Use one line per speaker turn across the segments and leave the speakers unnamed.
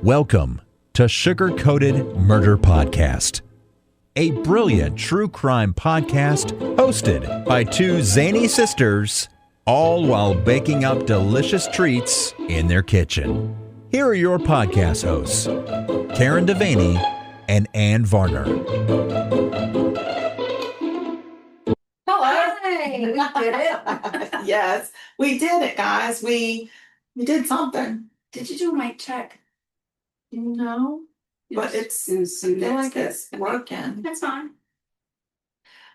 Welcome to Sugar Coated Murder Podcast, a brilliant true crime podcast hosted by two zany sisters, all while baking up delicious treats in their kitchen. Here are your podcast hosts, Karen Devaney and Ann Varner.
Hello. Hey, we did it. Yes, we did it, guys. We did something.
Did you do a mic check?
No, but I feel like it's working.
That's fine.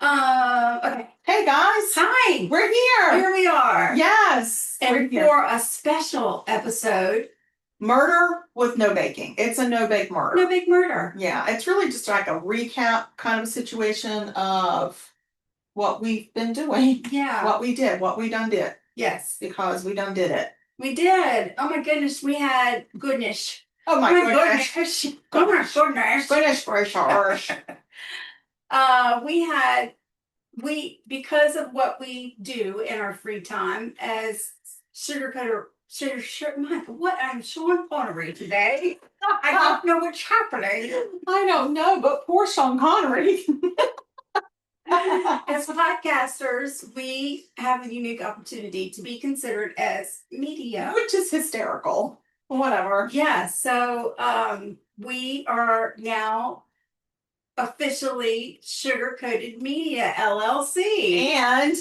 Okay.
Hey, guys.
Hi.
We're here.
Here we are.
Yes.
And for a special episode.
Murder with no baking. It's a no bake murder.
No bake murder.
Yeah, it's really just like a recap kind of situation of what we've been doing.
Yeah.
What we did, what we done did.
Yes.
Because we done did it.
We did. Oh my goodness. We had goodness.
Oh my goodness.
Oh my goodness.
Goodness gracious.
Because of what we do in our free time as I'm Sean Connery today. I don't know what's happening.
I don't know, but poor Sean Connery.
As podcasters, we have a unique opportunity to be considered as media.
Which is hysterical. Whatever.
Yeah, so we are now officially Sugar Coated Media LLC.
And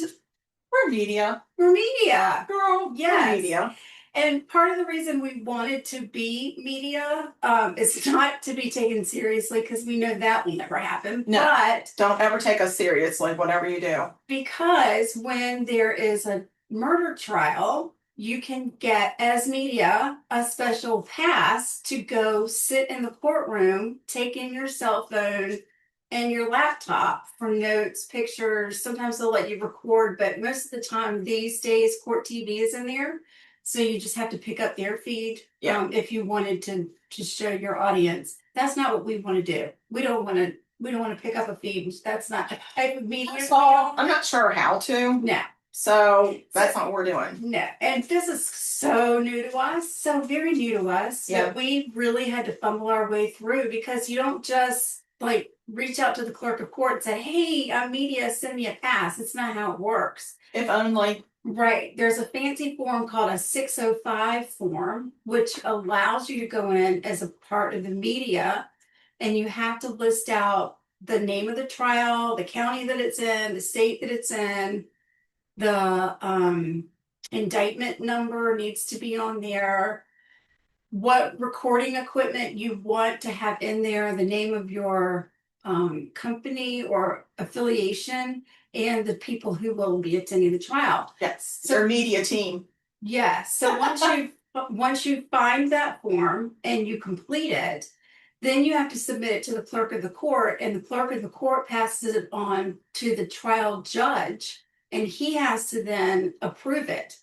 we're media.
We're media.
Girl,
yes.
We're media.
And part of the reason we wanted to be media is not to be taken seriously, because we know that will never happen.
No,
but
don't ever take us seriously, whatever you do.
Because when there is a murder trial, you can get, as media, a special pass to go sit in the courtroom, take in your cell phone and your laptop for notes, pictures. Sometimes they'll let you record, but most of the time these days, Court TV is in there. So you just have to pick up their feed if you wanted to show your audience. That's not what we want to do. We don't want to pick up a feed. That's not the type of media.
I'm not sure how to.
No.
So that's not what we're doing.
No. And this is so new to us, so very new to us, that we really had to fumble our way through, because you don't just reach out to the clerk of court and say, hey, I'm media, send me a pass. It's not how it works.
If only.
Right. There's a fancy form called a 605 form, which allows you to go in as a part of the media, and you have to list out the name of the trial, the county that it's in, the state that it's in. The indictment number needs to be on there. What recording equipment you want to have in there, the name of your company or affiliation, and the people who will be attending the trial.
Yes, so their media team.
Yes. So once you find that form and you complete it, then you have to submit it to the clerk of the court, and the clerk of the court passes it on to the trial judge. And he has to then approve it.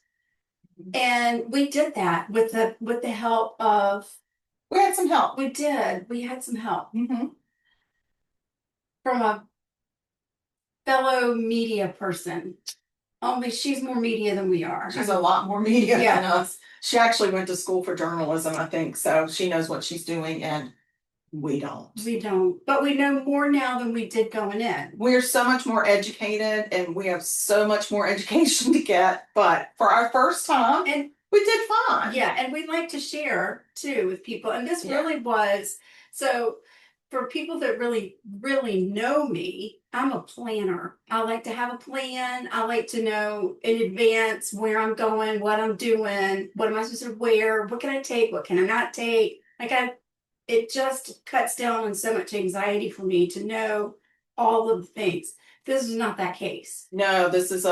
And we did that with the help of.
We had some help.
We did. We had some help from a fellow media person. Only she's more media than we are.
She's a lot more media than us. She actually went to school for journalism, I think. So she knows what she's doing, and we don't.
We don't. But we know more now than we did going in.
We're so much more educated, and we have so much more education to get. But for our first time, and we did fine.
Yeah, and we'd like to share too with people. And this really was, so for people that really, really know me, I'm a planner. I like to have a plan. I like to know in advance where I'm going, what I'm doing, what am I supposed to wear, what can I take, what can I not take. It just cuts down on so much anxiety for me to know all of the things. This is not that case.
No, this is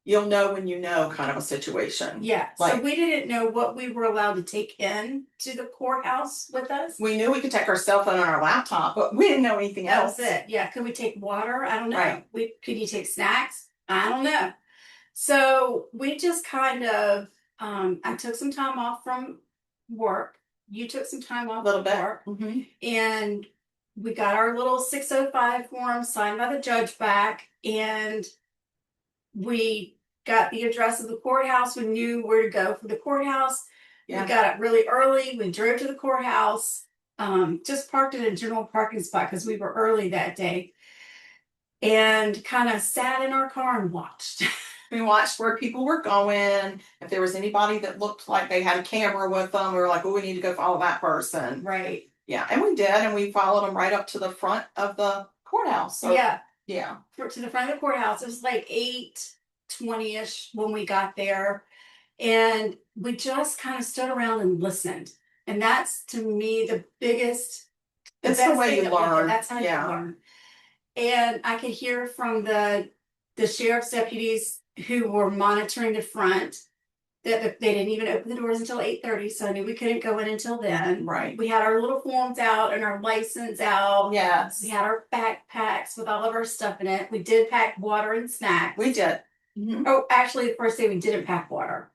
you'll know when you know kind of a situation.
Yeah. So we didn't know what we were allowed to take in to the courthouse with us.
We knew we could take our cell phone and our laptop, but we didn't know anything else.
That's it. Yeah. Could we take water? I don't know.
Right.
Could you take snacks? I don't know. So we just kind of, I took some time off from work. You took some time off from work. And we got our little 605 form signed by the judge back, and we got the address of the courthouse. We knew where to go for the courthouse.
Yeah.
We got up really early. We drove to the courthouse, just parked in a general parking spot because we were early that day, and kind of sat in our car and watched.
We watched where people were going. If there was anybody that looked like they had a camera with them, we were like, oh, we need to go follow that person.
Right.
Yeah, and we did, and we followed them right up to the front of the courthouse. So,
Yeah.
Yeah.
To the front of the courthouse. It was like 8:20ish when we got there. And we just kind of stood around and listened. And that's, to me, the biggest.
It's the
best
way
thing
you
that we did.
learn.
That's how
Yeah.
you learn. And I could hear from the sheriff's deputies who were monitoring the front that they didn't even open the doors until 8:30, so I knew we couldn't go in until then.
Right.
We had our little forms out and our license out.
Yes.
We had our backpacks with all of our stuff in it. We did pack water and snacks.
We did.
Oh, actually, the first day we didn't pack water.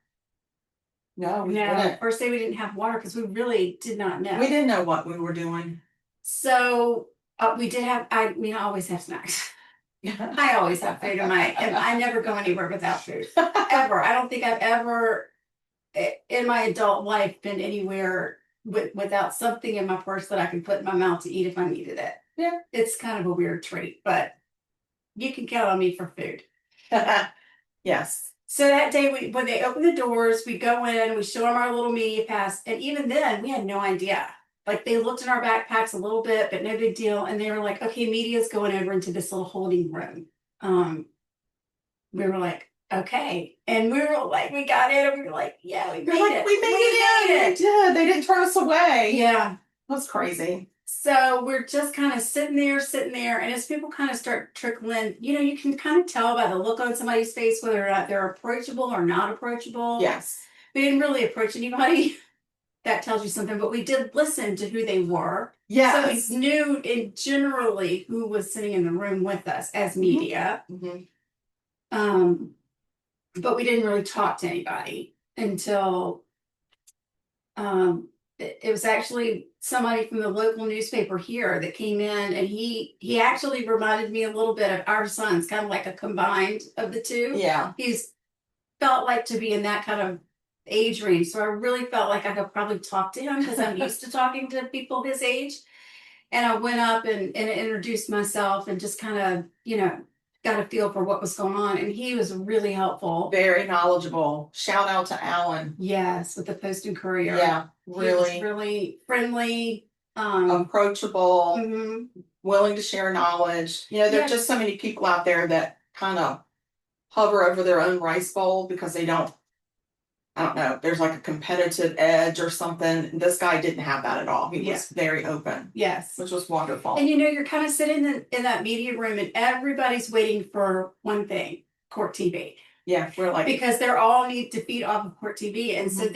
No, we
No,
didn't.
first day we didn't have water because we really did not know.
We didn't know what we were doing.
So we did have. I mean, I always have snacks. I always have food in my, and I never go anywhere without food. Ever. I don't think I've ever in my adult life been anywhere without something in my purse that I can put in my mouth to eat if I needed it.
Yeah.
It's kind of a weird trait, but you can count on me for food.
Yes.
So that day, when they open the doors, we go in, we show them our little media pass, and even then, we had no idea. Like, they looked in our backpacks a little bit, but no big deal. And they were like, okay, media's going over into this little holding room. We were like, okay. And we were like, we got in and we were like, yeah, we made it.
We made it. We did. They didn't turn us away.
Yeah.
That's crazy.
So we're just kind of sitting there. And as people kind of start trickling, you can kind of tell by the look on somebody's face whether or not they're approachable or not approachable.
Yes.
We didn't really approach anybody. That tells you something, but we did listen to who they were.
Yes.
So we knew generally who was sitting in the room with us as media.
Mm-hmm.
But we didn't really talk to anybody until it was actually somebody from the local newspaper here that came in, and he actually reminded me a little bit of our sons, kind of like a combined of the two.
Yeah.
He's felt like to be in that kind of age range, so I really felt like I could probably talk to him because I'm used to talking to people his age. And I went up and introduced myself and just kind of got a feel for what was going on, and he was really helpful,
very knowledgeable. Shout out to Alan.
Yes, with the Post and Courier.
Yeah, really,
really friendly,
approachable, willing to share knowledge. There's just so many people out there that kind of hover over their own rice bowl because they don't. I don't know, there's like a competitive edge or something. This guy didn't have that at all. He was very open. Yes. Which was wonderful.
And you're kind of sitting in that media room and everybody's waiting for one thing, Court TV.
Yeah, we're like.
Because they're all need to feed off of Court TV. And so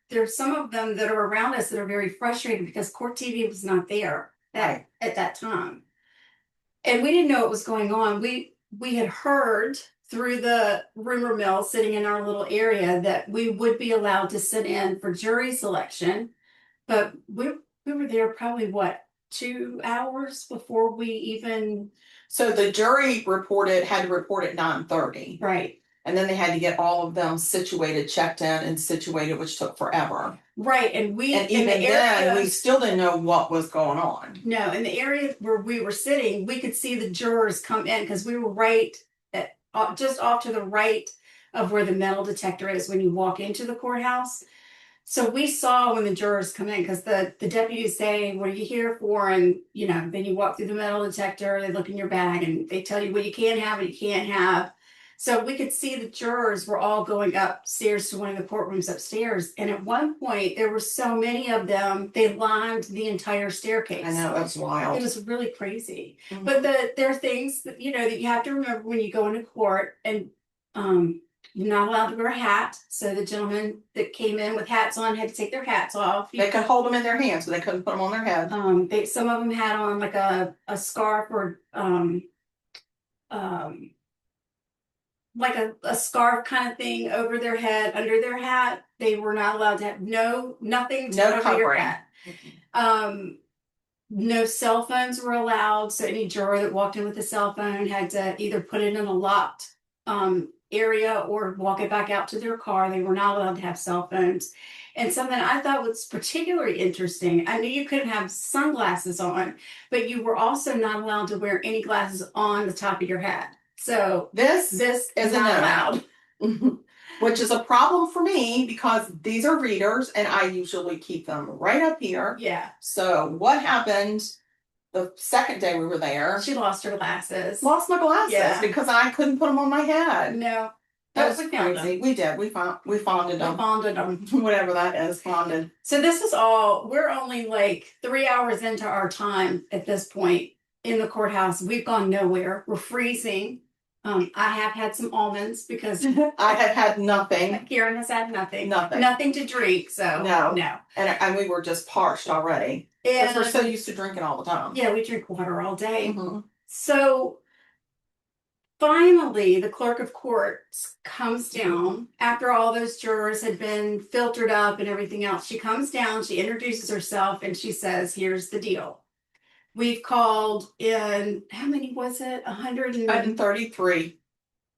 there's some of them that are around us that are very frustrated because Court TV was not there at that time. And we didn't know what was going on. We had heard through the rumor mill sitting in our little area that we would be allowed to sit in for jury selection, but we were there probably 2 hours before we even.
So the jury had to report at 9:30,
right,
and then they had to get all of them checked in and situated, which took forever.
Right, and
even then we still didn't know what was going on.
No, in the area where we were sitting, we could see the jurors come in because we were right just off to the right of where the metal detector is when you walk into the courthouse. So we saw when the jurors come in because the deputies say, what are you here for? And, then you walk through the metal detector, they look in your bag and they tell you what you can have and you can't have. So we could see the jurors were all going upstairs to one of the courtrooms upstairs. And at one point, there were so many of them, they lined the entire staircase.
I know, that's wild.
It was really crazy. But there are things that, that you have to remember when you go into court, and you're not allowed to wear a hat. So the gentlemen that came in with hats on had to take their hats off.
They could hold them in their hands, but they couldn't put them on their head.
Some of them had on like a scarf or like a scarf kind of thing over their head, under their hat. They were not allowed to have nothing to cover your hat. No cell phones were allowed. So any juror that walked in with a cell phone had to either put it in a locked area or walk it back out to their car. They were not allowed to have cell phones. And something I thought was particularly interesting, I knew you couldn't have sunglasses on, but you were also not allowed to wear any glasses on the top of your head. So
This
this is
is a
not
no.
allowed.
Which is a problem for me because these are readers and I usually keep them right up here.
Yeah.
So what happened the second day we were there?
She lost her glasses.
Lost my glasses
Yeah.
because I couldn't put them on my head.
No.
That
But
was
we found
crazy.
them.
We did. We fonded
We
them.
bonded them.
Whatever that is, fonded.
So this is all, we're only like 3 hours into our time at this point in the courthouse. We've gone nowhere. We're freezing. I have had some almonds because
I have had nothing.
Karen has had nothing.
Nothing.
Nothing to drink. So
No. And we were just parched already. Because
And
we're so used to drinking all the time.
yeah, we drink water all day.
Mhm.
So finally, the clerk of courts comes down after all those jurors had been filtered up and everything else. She comes down, she introduces herself, and she says, "Here's the deal. We've called in, how many was it?
133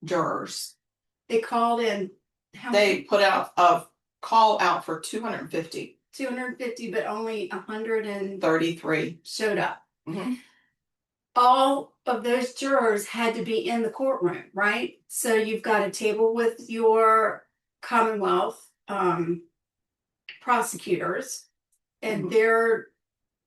jurors.
They called in, how
They
many?
put out a call out for 250.
250, but only 133
33.
showed up.
Mhm.
All of those jurors had to be in the courtroom, right? So you've got a table with your Commonwealth prosecutors and
Mhm.
their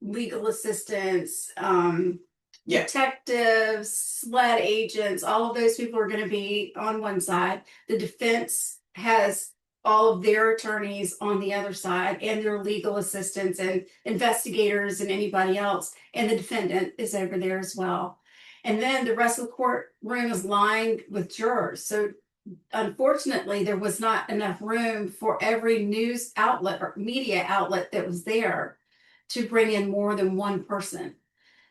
legal assistants,
Yeah.
detectives, SLED agents, all of those people are going to be on one side. The defense has all of their attorneys on the other side and their legal assistants and investigators and anybody else. And the defendant is over there as well. And then the rest of the courtroom is lined with jurors. So unfortunately, there was not enough room for every news outlet or media outlet that was there to bring in more than one person.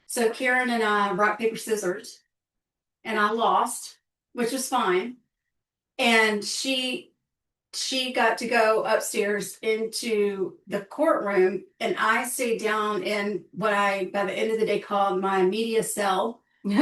So Karen and I rock, paper, scissors, and I lost, which was fine. And she got to go upstairs into the courtroom, and I stayed down in what I, by the end of the day, called my media cell in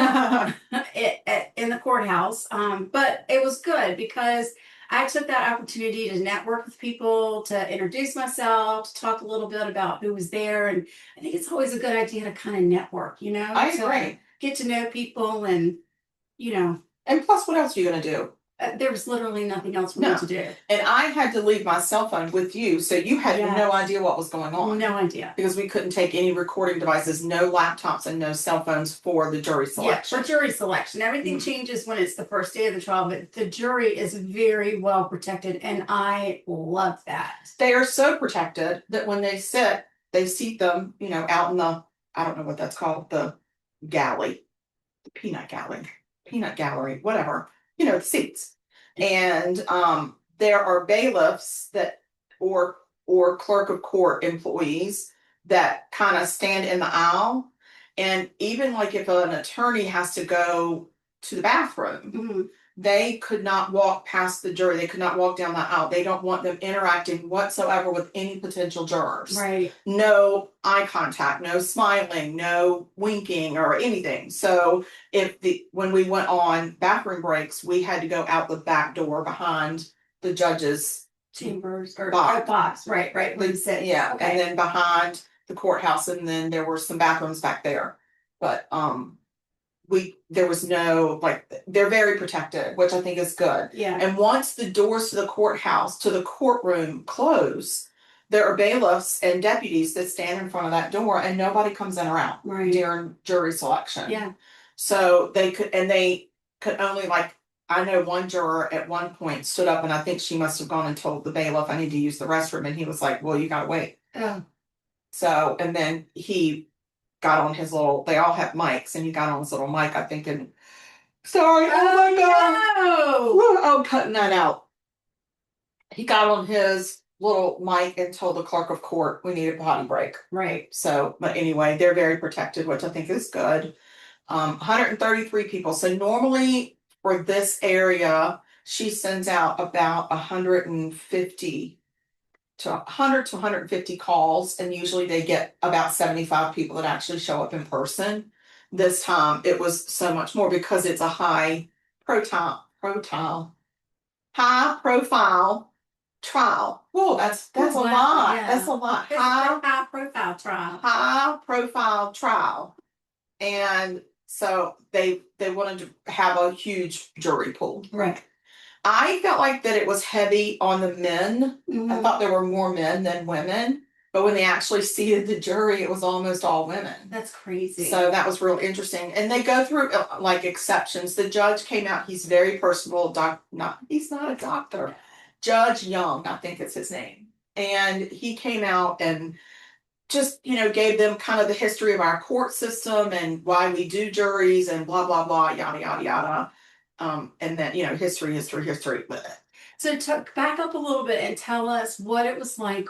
the courthouse. But it was good because I took that opportunity to network with people, to introduce myself, to talk a little bit about who was there. And I think it's always a good idea to kind of network, you know,
I
to
agree.
get to know people and, you know,
And plus, what else are you going to do?
there was literally nothing else for me
No.
to do.
And I had to leave my cell phone with you, so you had
Yes.
no idea what was going on.
No idea.
Because we couldn't take any recording devices, no laptops, and no cell phones for the jury
Yeah,
selection.
for jury selection. Everything
Mhm.
changes when it's the first day of the trial, but the jury is very well protected, and I love that.
They are so protected that when they sit, they seat them, you know, out in the, I don't know what that's called, the galley, the peanut gallery, whatever, you know, the seats. And there are bailiffs that or clerk of court employees that kind of stand in the aisle. And even like if an attorney has to go to the bathroom,
Mhm.
they could not walk past the jury. They could not walk down the aisle. They don't want them interacting whatsoever with any potential jurors.
Right.
No eye contact, no smiling, no winking or anything. So when we went on bathroom breaks, we had to go out the back door behind the judge's
Chambers or
box.
Right. Where you sit.
Yeah,
Okay.
and then behind the courthouse, and then there were some bathrooms back there. But there was no, like, they're very protected, which I think is good.
Yeah.
And once the doors to the courthouse, to the courtroom close, there are bailiffs and deputies that stand in front of that door and nobody comes in or out
Right.
during jury selection.
Yeah.
So they could only, like, I know one juror at one point stood up and I think she must have gone and told the bailiff, I need to use the restroom. And he was like, well, you gotta wait.
Oh.
So, and then he got on his little, they all have mics, and he got on his little mic, I think, and sorry, oh my God.
No.
Oh, cutting that out. He got on his little mic and told the clerk of court we need a potty break.
Right.
So, but anyway, they're very protected, which I think is good. 133 people. So normally for this area, she sends out about 150 to 100 to 150 calls, and usually they get about 75 people that actually show up in person. This time it was so much more because it's a high profile trial. Whoa, that's a
Wow,
lot.
yeah.
That's a lot.
It's a high profile trial.
High profile trial. And so they wanted to have a huge jury pool.
Right.
I felt like that it was heavy on the men. I
Mhm.
thought there were more men than women, but when they actually seated the jury, it was almost all women.
That's crazy.
So that was real interesting. And they go through like exceptions. The judge came out, he's very personable, he's not a doctor. Judge Young, I think it's his name. And he came out and just, gave them kind of the history of our court system and why we do juries and blah, blah, blah, yada, yada, yada. And then, history.
So back up a little bit and tell us what it was like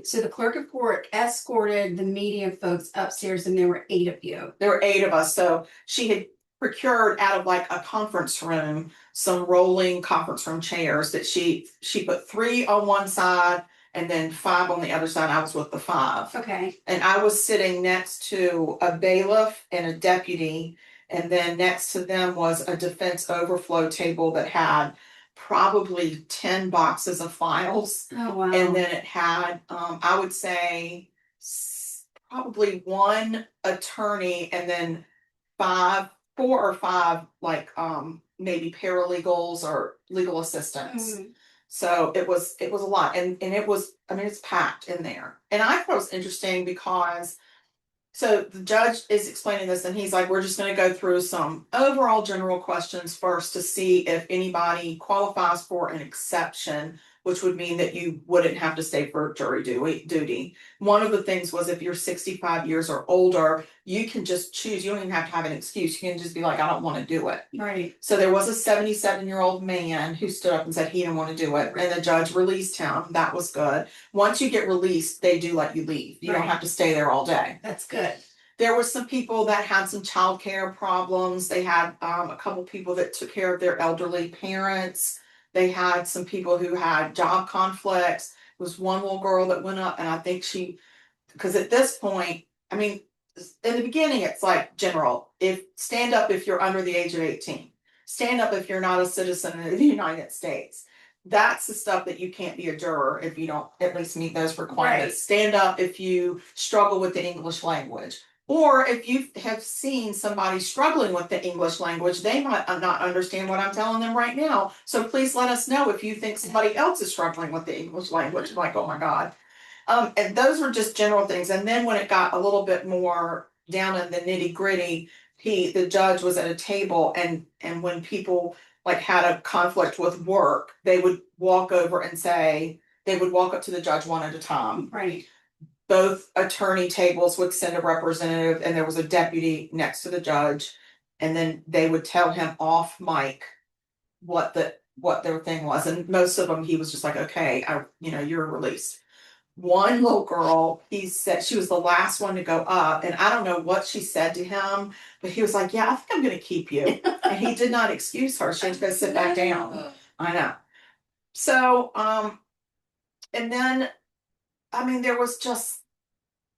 so the clerk of court escorted the media folks upstairs and there were 8 of you.
There were 8 of us. So she had procured out of like a conference room, some rolling conference room chairs that she put 3 on one side and then 5 on the other side. I was with the 5.
Okay.
And I was sitting next to a bailiff and a deputy. And then next to them was a defense overflow table that had probably 10 boxes of files.
Oh, wow.
And then it had, I would say, probably 1 attorney and then 4 or 5, like, maybe paralegals or legal assistants.
Mhm.
So it was a lot. And it was, it's packed in there. And I thought it was interesting because so the judge is explaining this and he's like, we're just going to go through some overall general questions first to see if anybody qualifies for an exception, which would mean that you wouldn't have to stay for jury duty. One of the things was if you're 65 years or older, you can just choose. You don't even have to have an excuse. You can just be like, I don't want to do it.
Right.
So there was a 77-year-old man who stood up and said he didn't want to do it. And the judge released him. That was good. Once you get released, they do let you leave. You don't
Right.
have to stay there all day.
That's good.
There were some people that had some childcare problems. They had a couple people that took care of their elderly parents. They had some people who had job conflicts. There was one little girl that went up and I think because at this point, in the beginning, it's like general. Stand up if you're under the age of 18. Stand up if you're not a citizen of the United States. That's the stuff that you can't be a juror if you don't at least meet those requirements.
Right.
Stand up if you struggle with the English language. Or if you have seen somebody struggling with the English language, they might not understand what I'm telling them right now. So please let us know if you think somebody else is struggling with the English language. I'm like, oh my God. And those were just general things. And then when it got a little bit more down in the nitty gritty, the judge was at a table and when people like had a conflict with work, they would walk over and they would walk up to the judge one at a time.
Right.
Both attorney tables would send a representative and there was a deputy next to the judge. And then they would tell him off mic what their thing was. And most of them, he was just like, okay, you're released. One little girl, he said she was the last one to go up. And I don't know what she said to him, but he was like, yeah, I think I'm going to keep you. And he did not excuse her. She had to go sit back down. I know. So, and then, there was just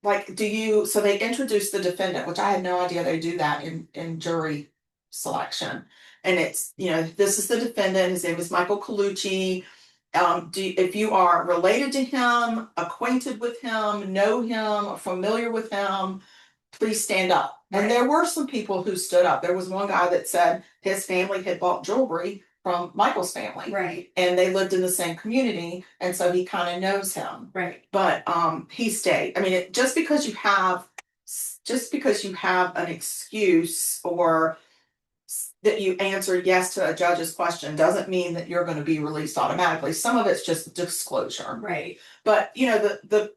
like, so they introduced the defendant, which I had no idea they do that in jury selection. And it's, this is the defendant. His name is Michael Colucci. If you are related to him, acquainted with him, know him, familiar with him, please stand up.
Right.
And there were some people who stood up. There was one guy that said his family had bought jewelry from Michael's family.
Right.
And they lived in the same community. And so he kind of knows him.
Right.
But he stayed. Just because you have an excuse or that you answered yes to a judge's question doesn't mean that you're going to be released automatically. Some of it's just disclosure.
Right.
But the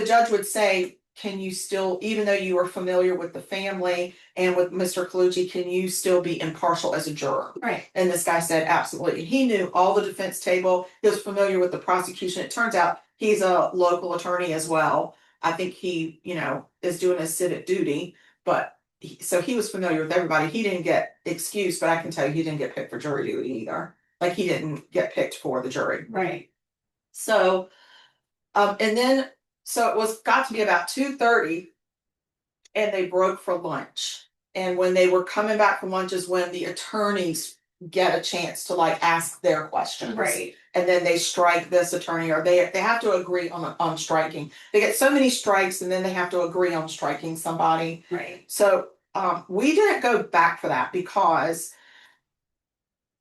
judge would say, can you still, even though you are familiar with the family and with Mr. Colucci, can you still be impartial as a juror?
Right.
And this guy said absolutely. He knew all the defense table. He was familiar with the prosecution. It turns out he's a local attorney as well. I think he, is doing his civic duty, but so he was familiar with everybody. He didn't get excused, but I can tell you he didn't get picked for jury duty either. Like he didn't get picked for the jury.
Right.
So, so it got to be about 2:30 and they broke for lunch. And when they were coming back from lunch is when the attorneys get a chance to like ask their questions.
Right.
And then they strike this attorney, or they have to agree on striking. They get so many strikes, and then they have to agree on striking somebody.
Right.
So we didn't go back for that because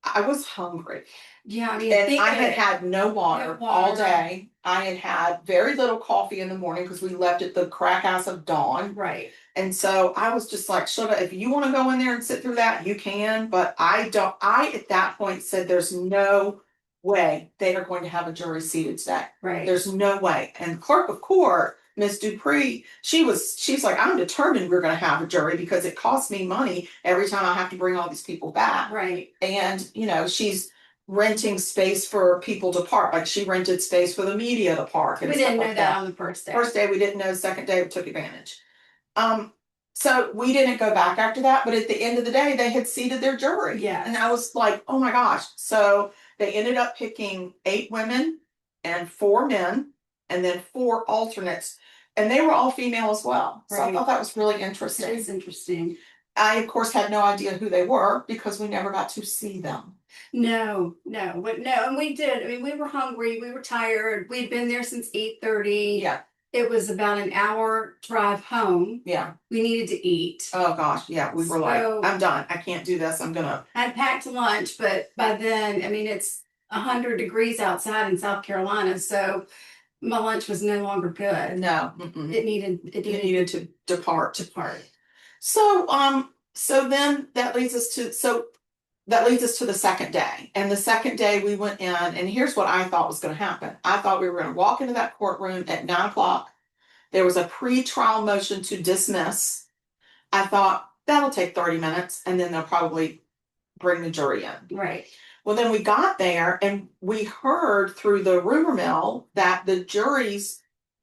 I was hungry.
Yeah, I mean,
And I had had no water all day. I had had very little coffee in the morning because we left at the crack house of dawn.
Right.
And so I was just like, Sugar, if you want to go in there and sit through that, you can. But I don't. I, at that point, said there's no way they are going to have a jury seated today.
Right.
There's no way. And clerk of court, Miss Dupree, she's like, I'm determined we're going to have a jury because it costs me money every time I have to bring all these people back.
Right.
And, you know, she's renting space for people to park. Like she rented space for the media to park. And
We
stuff
didn't know
like
that on the first day.
First day we didn't know. The second day we took advantage. So we didn't go back after that. But at the end of the day, they had seated their jury.
Yeah.
And I was like, oh my gosh. So they ended up picking 8 women and 4 men, and then 4 alternates. And they were all female as well. So I
Right.
thought that was really
It
interesting.
is interesting.
I, of course, had no idea who they were because we never got to see them.
No, and we did. I mean, we were hungry, we were tired. We'd been there since 8:30.
Yeah.
It was about an hour drive home.
Yeah.
We needed to eat.
Oh gosh. Yeah. We were like, I'm done. I can't do this. I'm gonna.
I'd packed lunch, but by then, I mean, it's 100 degrees outside in South Carolina, so my lunch was no longer good.
No.
It needed
to depart.
depart.
So then that leads us to the second day. And the second day we went in, and here's what I thought was going to happen. I thought we were going to walk into that courtroom at 9:00. There was a pre-trial motion to dismiss. I thought that'll take 30 minutes, and then they'll probably bring the jury in.
Right.
Well, then we got there, and we heard through the rumor mill that the jury's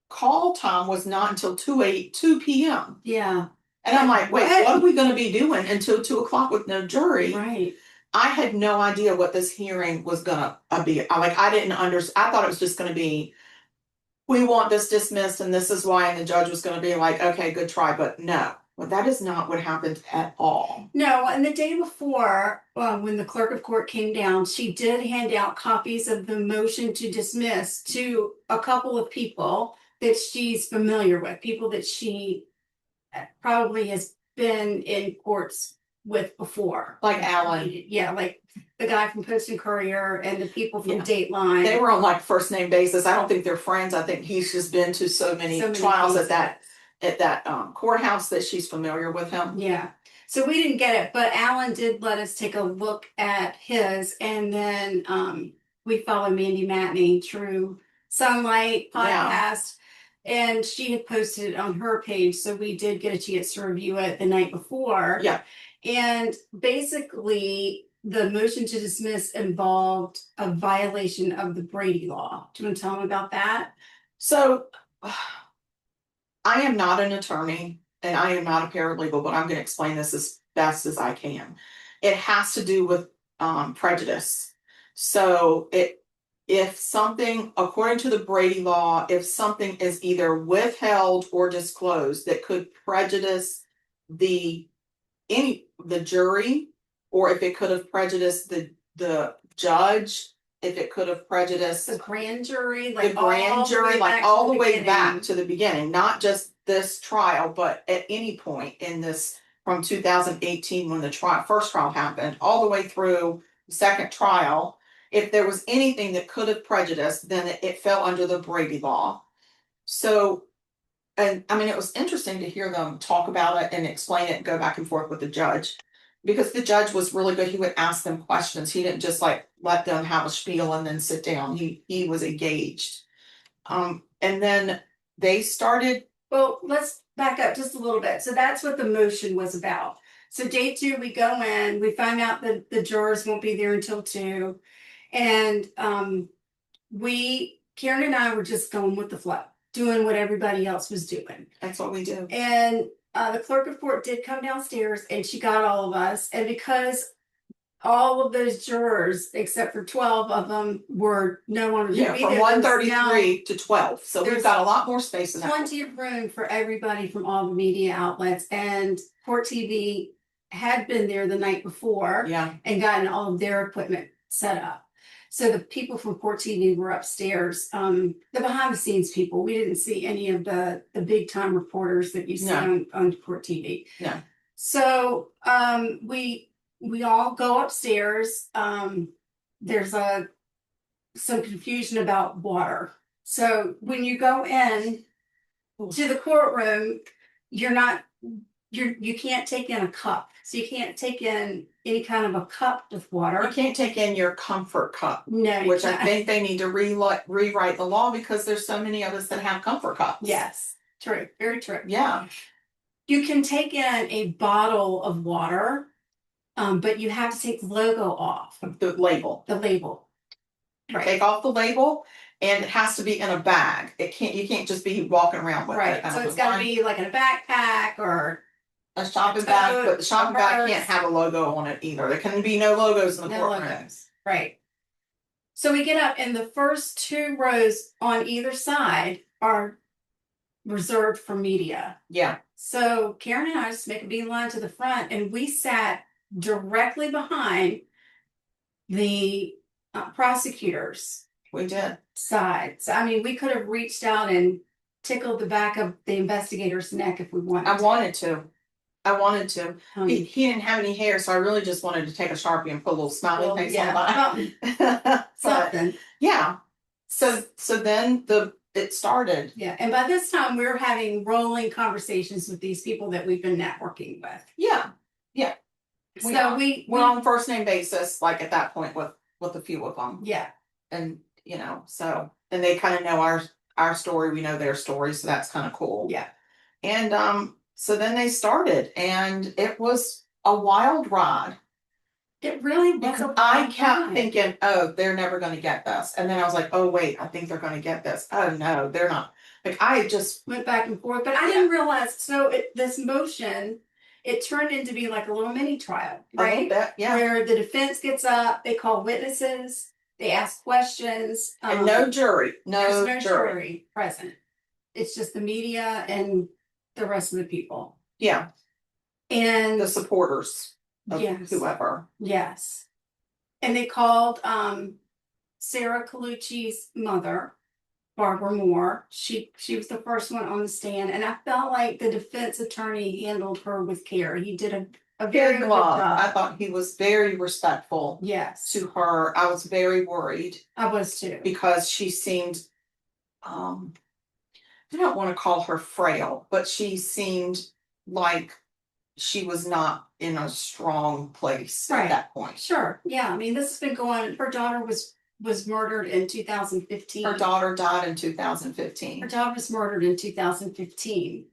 call time was not until 2 p.m.
Yeah.
And I'm like, wait, what are we going to be doing until 2 o'clock with no jury?
Right.
I had no idea what this hearing was gonna be. I didn't understand. I thought it was just gonna be, we want this dismissed and this is why, and the judge was gonna be like, okay, good try, but no. Well, that is not what happened at all.
No, and the day before, when the clerk of court came down, she did hand out copies of the motion to dismiss to a couple of people that she's familiar with, people that she probably has been in courts with before.
Like Alan.
Yeah, like the guy from Post and Courier and the people from
Yeah. Dateline. They were on like first name basis. I don't think they're friends. I think he's just been to so many trials
cases.
at that courthouse that she's familiar with him.
Yeah. So we didn't get it, but Alan did let us take a look at his, and then we followed Mandy Matney, True Sunlight podcast, and she had posted it on her page, so we did get a chance to review it the night before.
Yeah.
And basically, the motion to dismiss involved a violation of the Brady Law. Do you want to tell them about that?
So, I am not an attorney and I am not a paralegal, but I'm going to explain this as best as I can. It has to do with prejudice. So, if something, according to the Brady Law, if something is either withheld or disclosed that could prejudice the jury, or if it could have prejudiced the judge, if it could have prejudiced
The grand jury,
like all the way back to the beginning, not just this trial, but at any point in this from 2018 when the first trial happened, all the way through the second trial, if there was anything that could have prejudiced, then it fell under the Brady Law. So, and I mean, it was interesting to hear them talk about it and explain it and go back and forth with the judge, because the judge was really good. He would ask them questions. He didn't just like let them have a spiel and then sit down. He was engaged. And then they started.
Well, let's back up just a little bit. So that's what the motion was about. So day 2, we go in, we find out that the jurors won't be there until 2. And Karen and I were just going with the flow, doing what everybody else was doing.
That's what we do.
And the clerk of court did come downstairs and she got all of us. And because all of those jurors, except for 12 of them, were no longer
from 133 to 12. So we've got a lot more space in that.
Plenty of room for everybody from all the media outlets, and Court TV had been there the night before
Yeah.
and gotten all of their equipment set up. So the people from Court TV were upstairs. The behind the scenes people, we didn't see any of the big time reporters that you see on Court TV.
No.
So we all go upstairs. There's some confusion about water. So when you go in to the courtroom, you can't take in a cup. So you can't take in any kind of a cup with water.
You can't take in your comfort cup.
No,
which I think they need to rewrite the law because there's so many of us that have comfort cups.
Yes, true, very true.
Yeah.
You can take in a bottle of water, but you have to take the logo off.
The label.
The label. Right.
Take off the label, and it has to be in a bag. You can't just be walking around with it.
Right. So it's got to be like in a backpack or
a shopping bag, but the shopping bag can't have a logo on it either. There can be no logos in the courtroom.
Logos. Right. So we get up, and the first 2 rows on either side are reserved for media.
Yeah.
So Karen and I just make a beeline to the front, and we sat directly behind the prosecutors.
We did.
Side. So I mean, we could have reached out and tickled the back of the investigator's neck if we wanted.
I wanted to. He didn't have any hair, so I really just wanted to take a Sharpie and put a little smiley face on that.
Something.
Yeah. So then it started.
Yeah, and by this time we were having rolling conversations with these people that we've been networking with.
Yeah. Yeah.
So
we're on first name basis, like at that point with a few of them.
Yeah.
And and they kind of know our story, we know their story, so that's kind of cool.
Yeah.
And so then they started, and it was a wild ride.
It really was.
I kept thinking, oh, they're never going to get this. And then I was like, oh, wait, I think they're going to get this. Oh, no, they're not. Like, I just
went back and forth, but I didn't realize. So this motion, it turned into be like a little mini trial, right?
A little bit, yeah.
Where the defense gets up, they call witnesses, they ask questions.
And no jury.
There's no jury present. It's just the media and the rest of the people.
Yeah.
And
the supporters of whoever.
Yes. And they called Sarah Colucci's mother, Barbara Moore. She was the first one on the stand, and I felt like the defense attorney handled her with care. He did a very good job.
I thought he was very respectful.
Yes.
To her. I was very worried.
I was too.
Because she seemed I don't want to call her frail, but she seemed like she was not in a strong place at that point.
Sure. Yeah. I mean, this has been going. Her daughter was murdered in 2015.
Her daughter died in 2015.
Her daughter was murdered in 2015.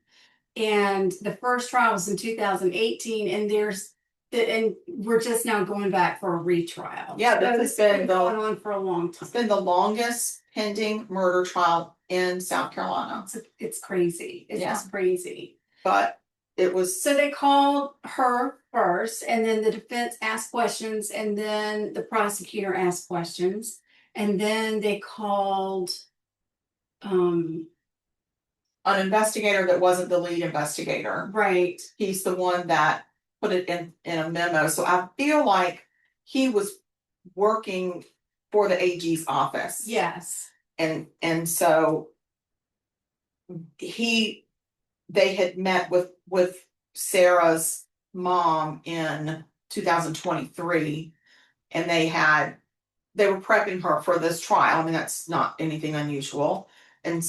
And the first trial was in 2018. And we're just now going back for a retrial.
Yeah, this has been
going on for a long time.
It's been the longest pending murder trial in South Carolina.
It's crazy. It's just crazy.
But it was.
So they called her first, and then the defense asked questions, and then the prosecutor asked questions, and then they called
an investigator that wasn't the lead investigator.
Right.
He's the one that put it in a memo. So I feel like he was working for the AG's office.
Yes.
And so they had met with Sarah's mom in 2023, and they were prepping her for this trial. I mean, that's not anything unusual. And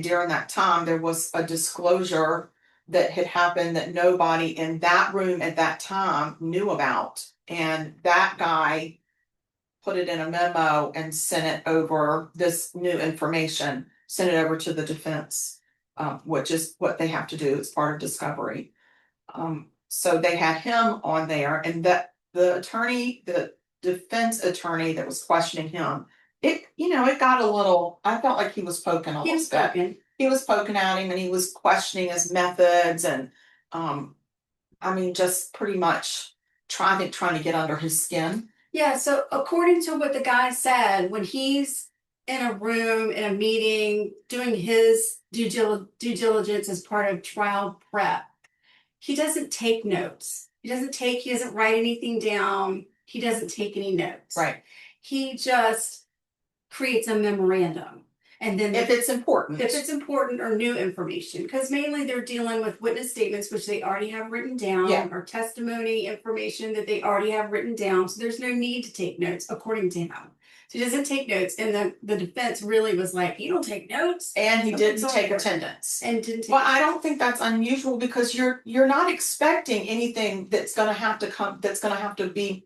during that time, there was a disclosure that had happened that nobody in that room at that time knew about. And that guy put it in a memo and sent it over, this new information, sent it over to the defense, which is what they have to do as part of discovery. So they had him on there, and that the defense attorney that was questioning him, it got a little, I felt like he was poking a little bit. He was poking at him, and he was questioning his methods, and just pretty much trying to get under his skin.
Yeah, so according to what the guy said, when he's in a room, in a meeting, doing his due diligence as part of trial prep, he doesn't take notes. He doesn't write anything down. He doesn't take any notes.
Right.
He just creates a memorandum. And then
If it's important.
or new information, because mainly they're dealing with witness statements, which they already have written down,
Yeah.
or testimony information that they already have written down. So there's no need to take notes, according to him. So he doesn't take notes. And the defense really was like, you don't take notes.
And he didn't
Something's
take
over.
attendance.
And didn't take
Well, I don't think that's unusual because you're not expecting anything that's gonna have to be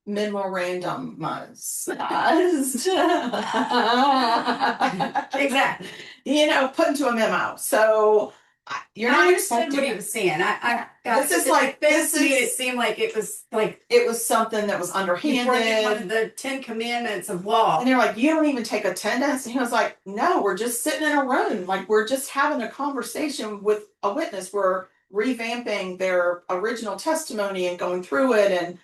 memorandumized.
Exactly.
Put into a memo. So you're
I
not
understood what he
expecting.
was saying. I got
This is
the
like-
defense
this
made
is-
it seem like it was like
It was something that was
you breaking one
underhanded.
of the 10 Commandments of law.
And they're like, you don't even take attendance. And he was like, no, we're just sitting in a room. Like, we're just having a conversation with a witness. We're revamping their original testimony and going through it. And,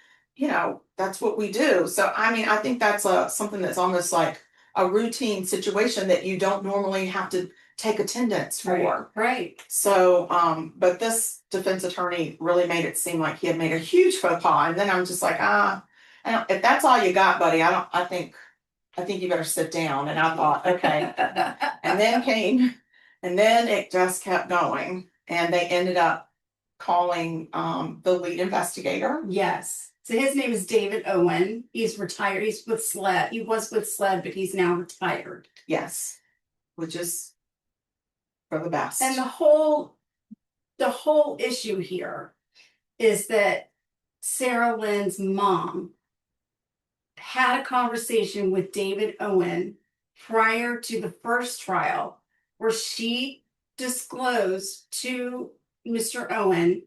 that's what we do. So, I mean, I think that's something that's almost like a routine situation that you don't normally have to take attendance for.
Right.
So, but this defense attorney really made it seem like he had made a huge faux pas. And then I'm just like, if that's all you got, buddy, I think you better sit down. And I thought, okay. And then it just kept going. And they ended up calling the lead investigator.
Yes. So his name is David Owen. He's retired. He's with SLED. He was with SLED, but he's now retired.
Yes. Which is for the best.
And the whole issue here is that Sarah Lynn's mom had a conversation with David Owen prior to the first trial where she disclosed to Mr. Owen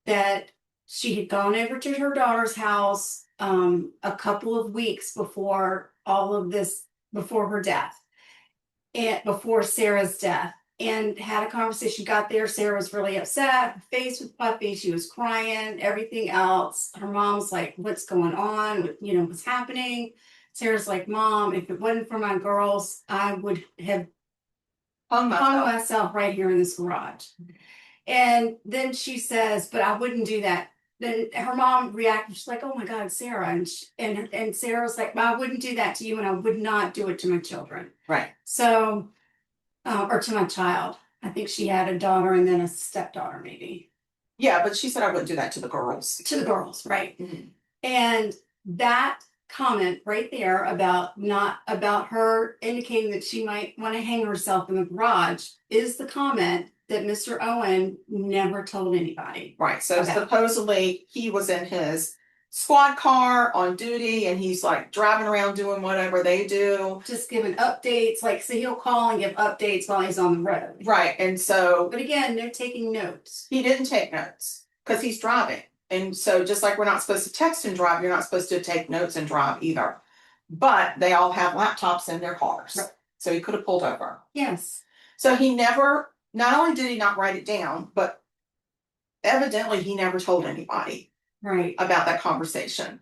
that she had gone over to her daughter's house a couple of weeks before all of this, before her death, and before Sarah's death, and had a conversation. Got there, Sarah was really upset, her face was puffy, she was crying, everything else. Her mom's like, what's going on? What's happening? Sarah's like, Mom, if it wasn't for my girls, I would have hung myself right here in this garage. And then she says, but I wouldn't do that. Then her mom reacted, she's like, oh my God, Sarah. And Sarah's like, well, I wouldn't do that to you, and I would not do it to my children.
Right.
So, or to my child. I think she had a daughter and then a stepdaughter, maybe.
Yeah, but she said I wouldn't do that to the girls.
To the girls, right.
Mm-hmm.
And that comment right there about her indicating that she might want to hang herself in the garage is the comment that Mr. Owen never told anybody.
Right. So
Okay.
Supposedly he was in his squad car on duty and he's like driving around doing whatever they do.
Just giving updates, so he'll call and give updates while he's on the road.
Right. And so.
But again, they're taking notes.
He didn't take notes because he's driving. And so just like we're not supposed to text and drive, you're not supposed to take notes and drive either. But they all have laptops in their cars. Right. So he could have pulled over.
Yes.
So not only did he not write it down, but evidently he never told anybody about that conversation.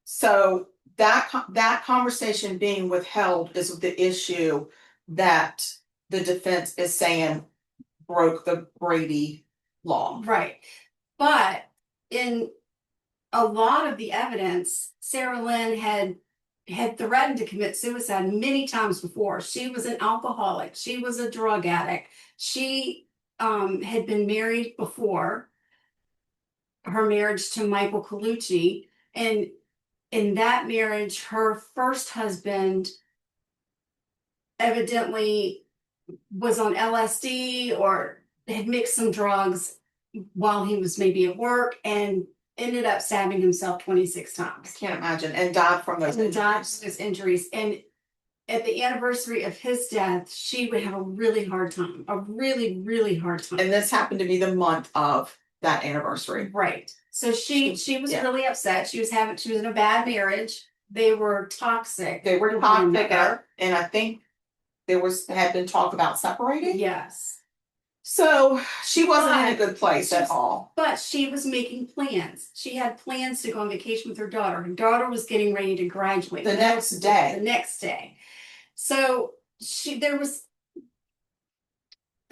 So that conversation being withheld is the issue that the defense is saying broke the Brady law.
Right. But in a lot of the evidence, Sarah Lynn had threatened to commit suicide many times before. She was an alcoholic. She was a drug addict. She had been married before her marriage to Michael Colucci. And in that marriage, her first husband evidently was on LSD or had mixed some drugs while he was maybe at work and ended up stabbing himself 26 times.
I can't imagine. And died from those
injuries. And at the anniversary of his death, she would have a really hard time. A really, really hard time.
And this happened to be the month of that anniversary.
Right. So she was really upset. She was in a bad marriage. They were toxic.
And I think had been talk about separating.
Yes.
So she wasn't in a good place at all.
But she was making plans. She had plans to go on vacation with her daughter. Her daughter was getting ready to graduate.
The next day.
So there was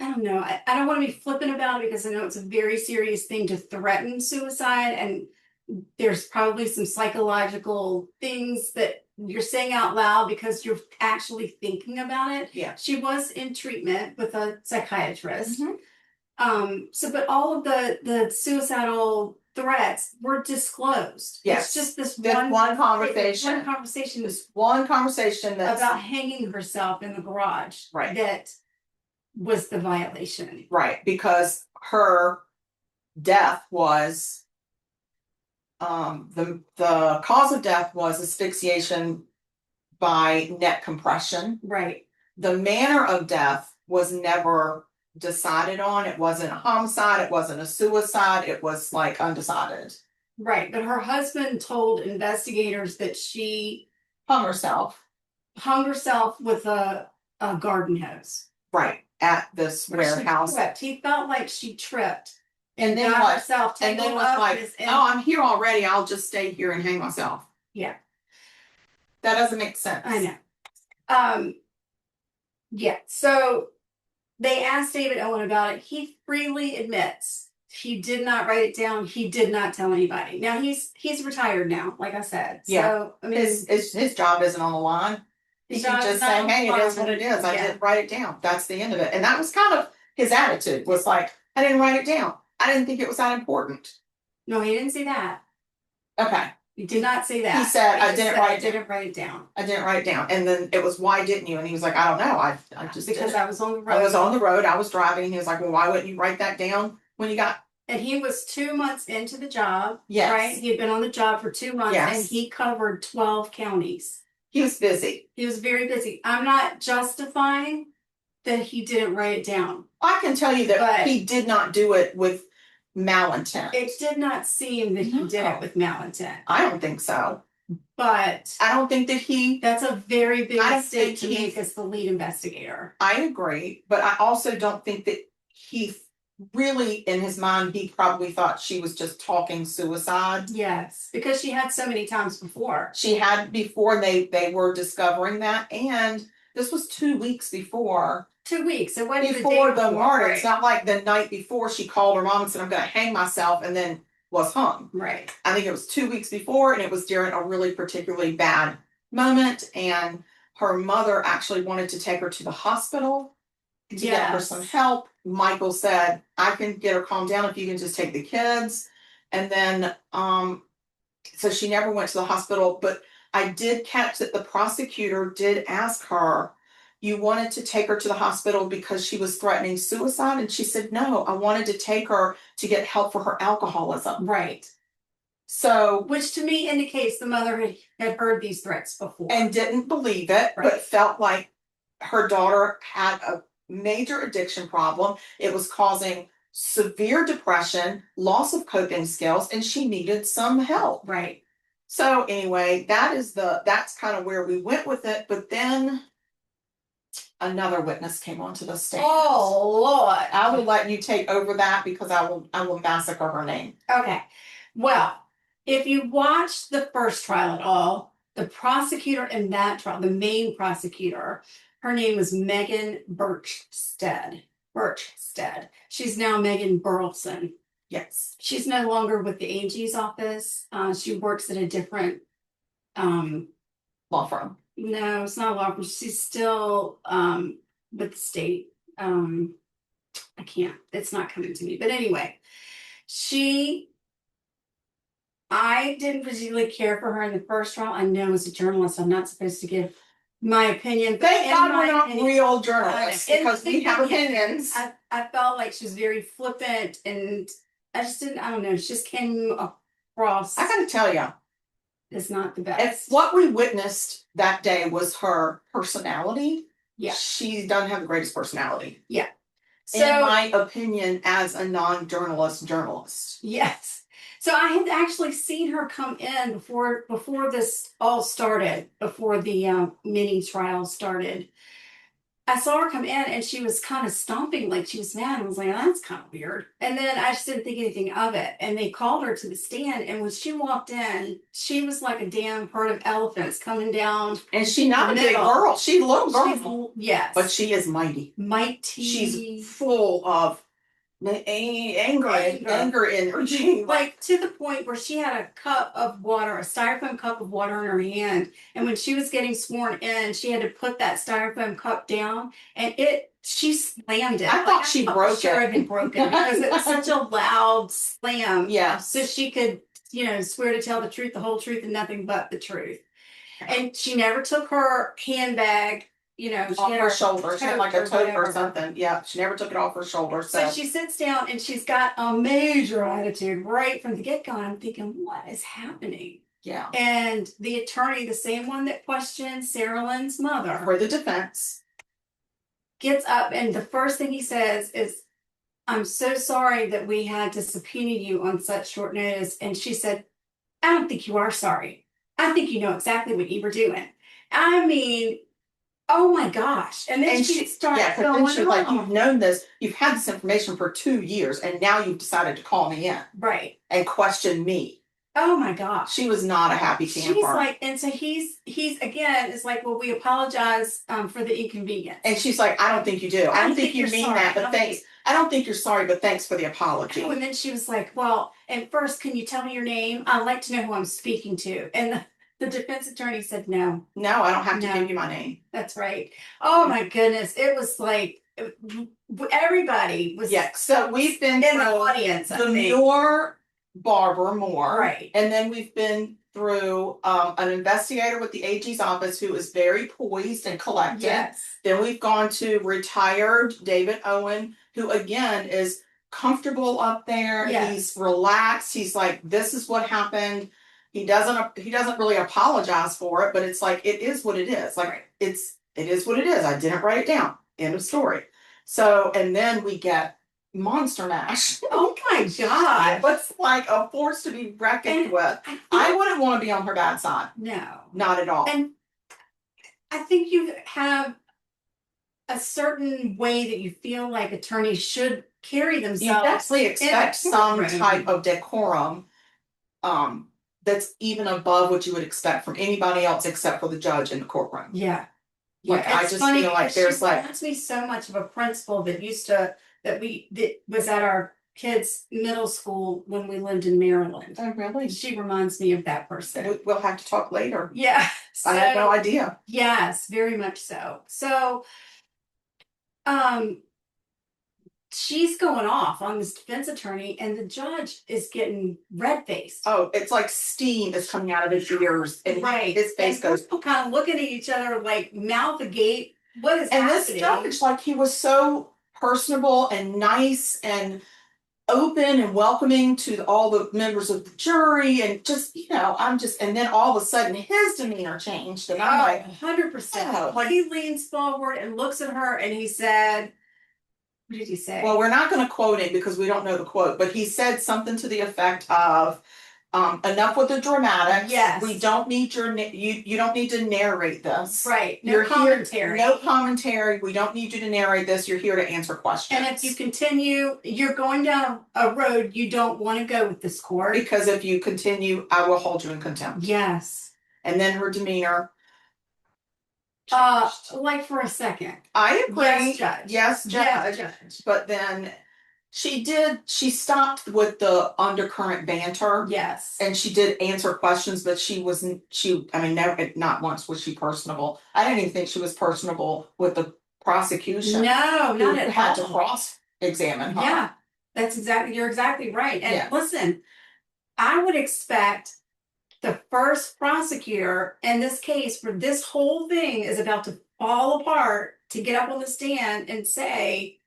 I don't know. I don't want to be flippant about it because I know it's a very serious thing to threaten suicide, and there's probably some psychological things that you're saying out loud because you're actually thinking about it.
Yeah.
She was in treatment with a psychiatrist.
Mhm.
But all of the suicidal threats were disclosed.
Yes.
It's just this
One conversation.
One conversation
This one conversation that's
about hanging herself in the garage.
Right.
That was the violation.
right, because her death was the cause of death was asphyxiation by neck compression.
Right.
The manner of death was never decided on. It wasn't a homicide, it wasn't a suicide, it was like undecided.
Right. But her husband told investigators that she
Hung herself.
hung herself with a garden hose.
Right. At this
She
warehouse.
tripped. He felt like she tripped.
And then
got
what?
herself
And then
tangled
was
up
like,
in-
oh, I'm here already. I'll just stay here and hang myself.
Yeah.
That doesn't make sense.
I know. Yeah. So they asked David Owen about it. He freely admits he did not write it down. He did not tell anybody. Now he's retired now, like I said.
Yeah.
So I mean,
His job isn't on the line. He
his
can
job
just
is not
say,
on the
hey, it is
line.
what it is. I
Yeah.
didn't write it down. That's the end of it. And that was kind of his attitude, was like, I didn't write it down. I didn't think it was that important.
No, he didn't say that.
Okay.
He did not say that.
He said, I
just
didn't
said,
write
I
it down.
didn't write it down.
I didn't write it down. And then it was, why didn't you? And he was like, I don't know. I just
Because
did.
I was on the road.
I was on the road. I was driving. He was like, well, why wouldn't you write that down when you got?
And he was 2 months into the job.
Yes.
Right? He had been on the job for 2 months,
Yes.
and he covered 12 counties.
He was busy.
He was very busy. I'm not justifying that he didn't write it down.
I can tell you that
But-
he did not do it with malintent.
It did not seem that he did
No.
it with malintent.
I don't think so.
But
I don't think that he,
that's a very big
I
mistake
think
to
he-
make as the lead investigator.
I agree, but I also don't think that he really, in his mind, he probably thought she was just talking suicide.
Yes, because she had so many times before.
She had before they were discovering that, and this was 2 weeks before
2 weeks. It wasn't
before
the day
the
before.
murder.
Right.
It's not like the night before she called her mom and said, I'm gonna hang myself, and then was hung.
Right.
I think it was 2 weeks before, and it was during a really particularly bad moment, and her mother actually wanted to take her to the hospital to get her some help. Michael said, I can get her calmed down if you can just take the kids. And then so she never went to the hospital, but I did catch that the prosecutor did ask her, you wanted to take her to the hospital because she was threatening suicide? And she said, no, I wanted to take her to get help for her alcoholism.
Right.
So,
Which to me indicates the mother had heard these threats before.
and didn't believe it,
Right.
but felt like her daughter had a major addiction problem. It was causing severe depression, loss of coping skills, and she needed some help.
Right.
So anyway, that's kind of where we went with it. But then another witness came onto the stand.
Oh Lord.
I will let you take over that because I will massacre her name.
Okay. Well, if you watched the first trial at all, the prosecutor in that trial, the main prosecutor, her name was Megan Birchstead. She's now Megan Burleson.
Yes.
She's no longer with the AG's office. She works at a different,
Law firm.
no, it's not a law firm. She's still with the state. I can't, it's not coming to me. But anyway, I didn't particularly care for her in the first trial. I know as a journalist, I'm not supposed to give my opinion. But
Thank
in
God
my
we're not
opinion-
real journalists
In
because we have opinions.
I felt like she was very flippant, and I just didn't. I don't know. She just came across
I gotta tell you,
as not the
if
best.
what we witnessed that day was her personality,
Yeah.
she doesn't have the greatest personality.
So
in my opinion, as a non-journalist journalist.
yes. So I had actually seen her come in before this all started, before the mini trial started. I saw her come in and she was kind of stomping like she was mad. I was like, that's kind of weird. And then I just didn't think anything of it. And they called her to the stand. And when she walked in, she was like a damn herd of elephants coming down.
And she's not a big
Middle.
girl. She's a little girl.
Yes.
But she is mighty.
Mighty.
She's full of anger energy.
Like to the point where she had a cup of water, a styrofoam cup of water in her hand. And when she was getting sworn in, she had to put that styrofoam cup down and she slammed it.
I thought she broke
sure
it.
It had broken because it was such a loud slam.
Yeah.
So she could, swear to tell the truth, the whole truth, and nothing but the truth. And she never took her handbag,
off her shoulder. She had like a tote or something. Yeah, she never took it off her shoulder.
So she sits down and she's got a major attitude right from the get-go. I'm thinking, what is happening?
Yeah.
And the attorney, the same one that questioned Sarah Lynn's mother,
for the defense,
gets up and the first thing he says is, I'm so sorry that we had to subpoena you on such short notice. And she said, I don't think you are sorry. I think you know exactly what you were doing. I mean, oh my gosh. And then she starts going
she's like, you've known this, you've had this information for 2 years, and now you've decided to call me in.
Right.
And question me.
Oh my gosh.
She was not a happy camper.
She's like, and so he's again, is like, well, we apologize for the inconvenience.
And she's like, I don't think you do. I don't think you mean that, but thanks. I don't think you're sorry, but thanks for the apology.
And then she was like, well, and first, can you tell me your name? I'd like to know who I'm speaking to. And the defense attorney said, no.
No, I don't have to give you my name.
That's right. Oh my goodness. It was like, everybody was.
Yeah, so we've been
in the audience.
Barbara Moore.
Right.
And then we've been through an investigator with the AG's office who is very poised and collected.
Yes.
Then we've gone to retired David Owen, who again is comfortable up there.
Yes.
He's relaxed. He's like, this is what happened. He doesn't really apologize for it, but it's like, it is what it is. Like,
right.
it is what it is. I didn't write it down. End of story. So, and then we get Monster Mash.
Oh my God.
What's like a force to be reckoned with. I wouldn't want to be on her bad side.
No.
Not at all.
And I think you have a certain way that you feel like attorneys should carry themselves.
You definitely expect some type of decorum that's even above what you would expect from anybody else except for the judge in the courtroom.
Yeah.
Like, I just feel like there's like,
reminds me so much of a principal that was at our kids' middle school when we lived in Maryland.
oh really?
She reminds me of that person.
We'll have to talk later.
Yeah.
I had no idea.
Yes, very much so. So, she's going off on this defense attorney, and the judge is getting red-faced.
Oh, it's like steam is coming out of his ears, and
right.
his face goes.
People kind of looking at each other like mouth agape. What is
and
happening?
This judge, like, he was so personable and nice and open and welcoming to all the members of the jury, and just, and then all of a sudden his demeanor changed, and I'm like,
100%. Like, he leans forward and looks at her, and he said, what did he say?
Well, we're not going to quote it because we don't know the quote, but he said something to the effect of, enough with the dramatics.
Yes.
We don't need you don't need to narrate this.
Right. No
You're
commentary.
Here, no commentary. We don't need you to narrate this. You're here to answer questions.
And if you continue, you're going down a road you don't want to go with this court.
Because if you continue, I will hold you in contempt.
Yes.
And then her demeanor.
Like for a second.
I agree.
Yes, judge.
Yes, judge.
Yes, judge.
But then she stopped with the undercurrent banter.
Yes.
And she did answer questions, but never, not once was she personable. I didn't even think she was personable with the prosecution.
No, not at all.
Had to cross-examine her.
Yeah, you're exactly right. And listen, I would expect the first prosecutor in this case, for this whole thing is about to fall apart, to get up on the stand and say,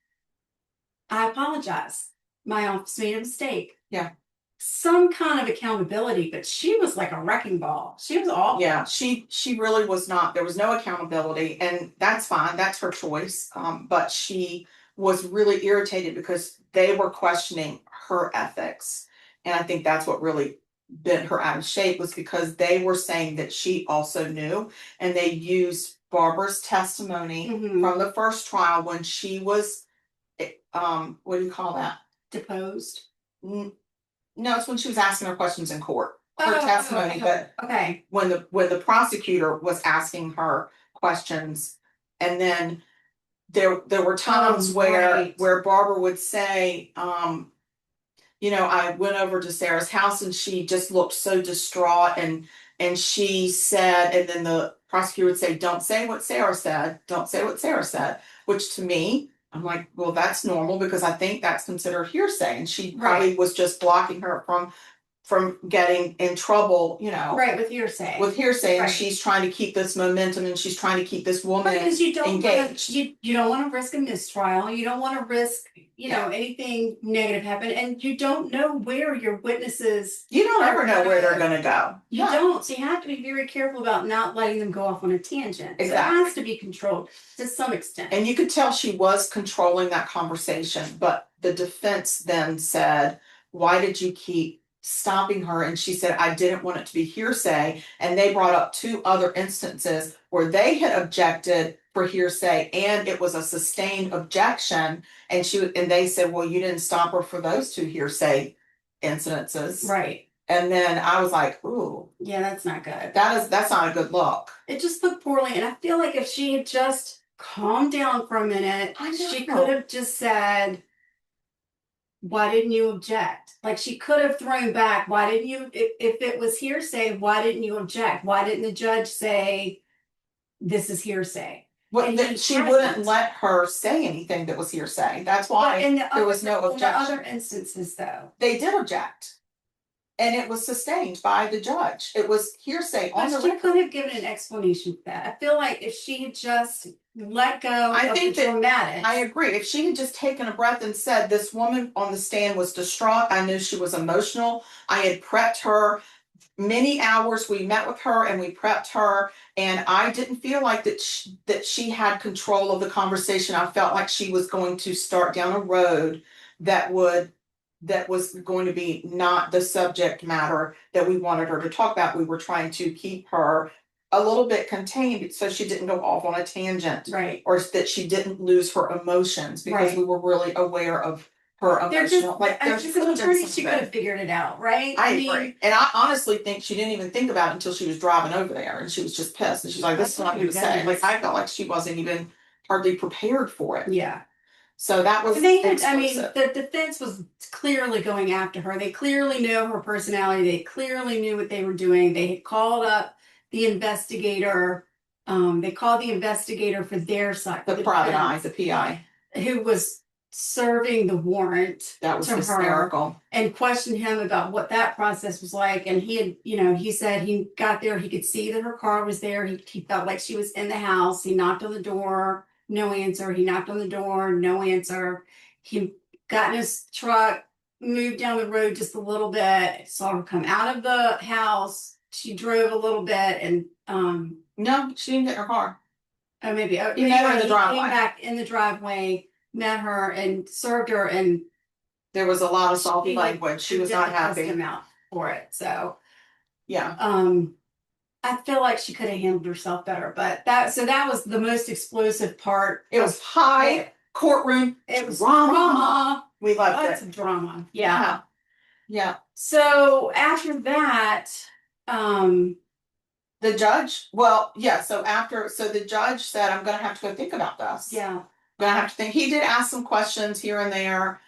I apologize. My office made a mistake.
Yeah.
Some kind of accountability, but she was like a wrecking ball. She was awful.
Yeah, she really was not. There was no accountability, and that's fine. That's her choice. But she was really irritated because they were questioning her ethics. And I think that's what really bent her out of shape, was because they were saying that she also knew, and they used Barbara's testimony
Mhm.
from the first trial when she was, what do you call that?
Deposed.
No, it's when she was asking her questions in court. Her
Oh,
testimony, but
okay.
when the prosecutor was asking her questions, and then there were times
right.
where Barbara would say, I went over to Sarah's house and she just looked so distraught, and she said, and then the prosecutor would say, don't say what Sarah said, don't say what Sarah said, which to me, I'm like, well, that's normal because I think that's considered hearsay, and she probably was just blocking her from getting in trouble,
Right, with hearsay.
with hearsay, and
Right.
she's trying to keep this momentum, and she's trying to keep this woman
Because you don't want
engaged.
to, you don't want to risk a mistrial. You don't want to risk, anything negative happen, and you don't know where your witnesses.
You don't
are
ever know where they're going to go.
You don't. So you have to be very careful about not letting them go off on a tangent.
Exactly.
So it has to be controlled to some extent.
And you could tell she was controlling that conversation, but the defense then said, why did you keep stopping her? And she said, I didn't want it to be hearsay. And they brought up 2 other instances where they had objected for hearsay and it was a sustained objection. And they said, well, you didn't stop her for those 2 hearsay incidences.
Right.
And then I was like, ooh.
Yeah, that's not good.
That's not a good look.
It just looked poorly. And I feel like if she had just calmed down for a minute, she could have just said, why didn't you object? Like, she could have thrown back, why didn't you, if it was hearsay, why didn't you object? Why didn't the judge say, this is hearsay?
Well, she wouldn't let her say anything that was hearsay. That's why there was no objection.
In the other instances, though,
they did object, and it was sustained by the judge. It was hearsay on the
but she
record.
could have given an explanation for that. I feel like if she had just let go of the dramatics.
I agree. If she had just taken a breath and said, this woman on the stand was distraught, I knew she was emotional, I had prepped her many hours, we met with her and we prepped her, and I didn't feel like that she had control of the conversation. I felt like she was going to start down a road that was going to be not the subject matter that we wanted her to talk about. We were trying to keep her a little bit contained so she didn't go off on a tangent.
Right.
Or that she didn't lose her emotions, because we were really aware of her emotional.
As an attorney, she could have figured it out, right?
I agree. And I honestly think she didn't even think about it until she was driving over there, and she was just pissed. And she's like, this is what I'm going to say. Like, I felt like she wasn't even hardly prepared for it.
Yeah.
So that was
the defense was clearly going after her. They clearly knew her personality. They clearly knew what they were doing. They had called up the investigator. They called the investigator for their side.
The private eye, the PI.
Who was serving the warrant.
That was hysterical.
And questioned him about what that process was like. And he had, he said he got there, he could see that her car was there. He felt like she was in the house. He knocked on the door. No answer. He knocked on the door. No answer. He got in his truck, moved down the road just a little bit, saw her come out of the house. She drove a little bit and
no, she didn't get in her car.
Oh, maybe.
He met her in the driveway.
Came back in the driveway, met her and served her, and
there was a lot of salty language. She was not happy.
Him out for it. So
yeah.
I feel like she could have handled herself better, but that was the most explosive part.
It was high courtroom.
It was
drama. We loved it.
Lots of drama. Yeah.
Yeah.
So after that,
the judge, so the judge said, I'm gonna have to go think about this.
Yeah.
I'm gonna have to think. He did ask some questions here and there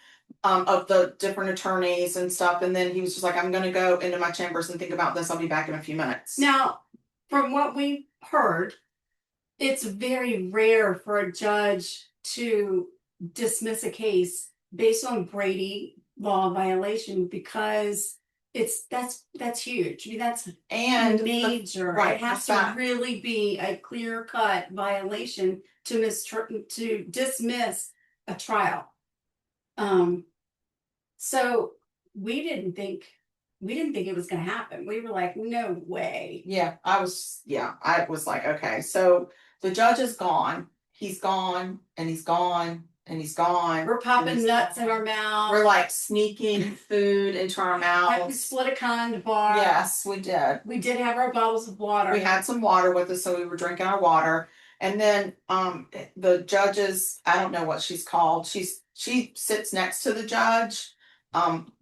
of the different attorneys and stuff, and then he was just like, I'm gonna go into my chambers and think about this. I'll be back in a few minutes.
Now, from what we heard, it's very rare for a judge to dismiss a case based on Brady law violation, because that's huge. I mean, that's major. It has to really be a clear-cut violation to dismiss a trial. So we didn't think it was going to happen. We were like, no way.
Yeah, I was like, okay, so the judge is gone. He's gone, and he's gone, and he's gone.
We're popping nuts in our mouth.
We're like sneaking food into our mouths.
We split a kind bar.
Yes, we did.
We did have our bottles of water.
We had some water with us, so we were drinking our water. And then the judges, I don't know what she's called. She sits next to the judge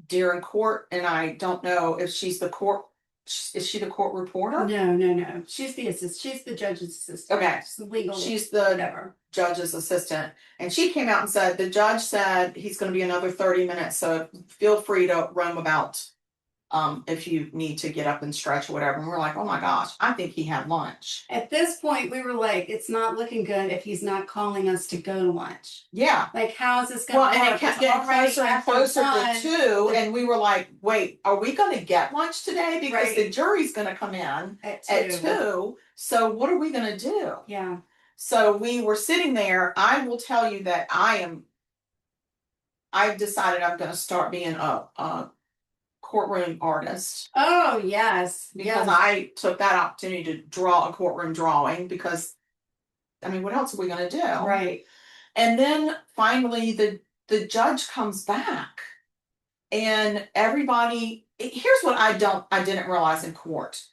during court, and I don't know if she's the court. Is she the court reporter?
No. She's the judge's assistant.
Okay.
She's the legal.
She's the
whatever.
Judge's assistant, and she came out and said the judge said he's going to be another 30 minutes, so feel free to roam about if you need to get up and stretch or whatever. And we're like, oh my gosh, I think he had lunch.
At this point, we were like, it's not looking good if he's not calling us to go to lunch.
Yeah.
Like, how is this going to
Well,
work?
and it kept getting closer and closer to 2, and we were like, wait, are we going to get lunch today? Because the jury's going to come in
at
2. So what are we going to do?
Yeah.
So we were sitting there. I will tell you that I've decided I'm going to start being a courtroom artist.
Oh, yes.
Because I took that opportunity to draw a courtroom drawing because, I mean, what else are we going to do?
Right.
And then finally the judge comes back and everybody, here's what I didn't realize in court.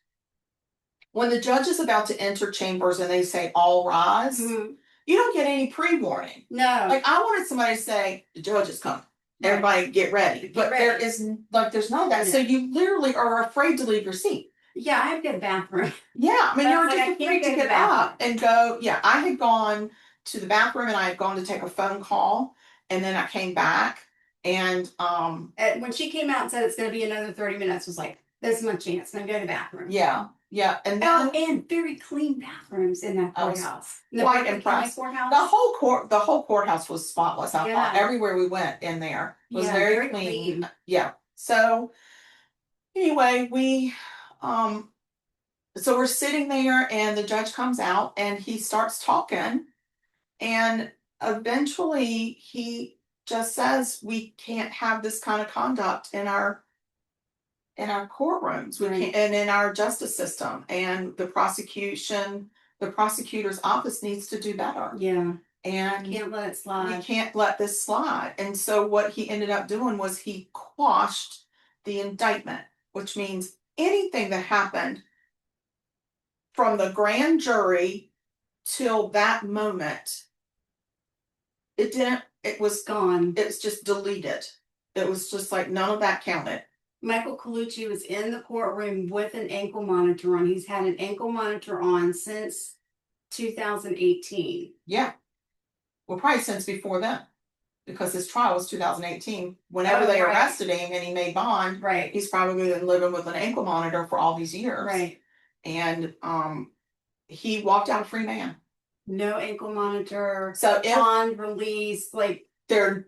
When the judge is about to enter chambers and they say all rise, you don't get any pre-warning.
No.
Like I wanted somebody to say, the judge is coming. Everybody get ready. But there is there's none of that. So you literally are afraid to leave your seat.
Yeah, I have to get a bathroom.
Yeah. I mean, you're
Like,
just afraid to get up and go. Yeah, I had gone to the bathroom and I had gone to take a phone call, and then I came back and
when she came out and said it's gonna be another 30 minutes, I was like, there's my chance. I'm gonna go to the bathroom.
Yeah. And then
and very clean bathrooms in that courthouse.
Quite impressed. The whole courthouse was spotless. I thought everywhere we went in there was very clean. Yeah. So anyway, we so we're sitting there and the judge comes out and he starts talking, and eventually he just says we can't have this kind of conduct in our courtrooms. We can't, and in our justice system, and the prosecutor's office needs to do better.
Yeah.
And
can't let it slide.
We can't let this slide. And so what he ended up doing was he quashed the indictment, which means anything that happened from the grand jury till that moment, it was
gone.
It was just deleted. It was just like none of that counted.
Michael Colucci was in the courtroom with an ankle monitor on. He's had an ankle monitor on since 2018.
Yeah. Well, probably since before then, because his trial was 2018. Whenever they arrested him and he made bond, he's probably been living with an ankle monitor for all these years.
Right.
And he walked out a free man.
No ankle monitor.
So
bond release,
they're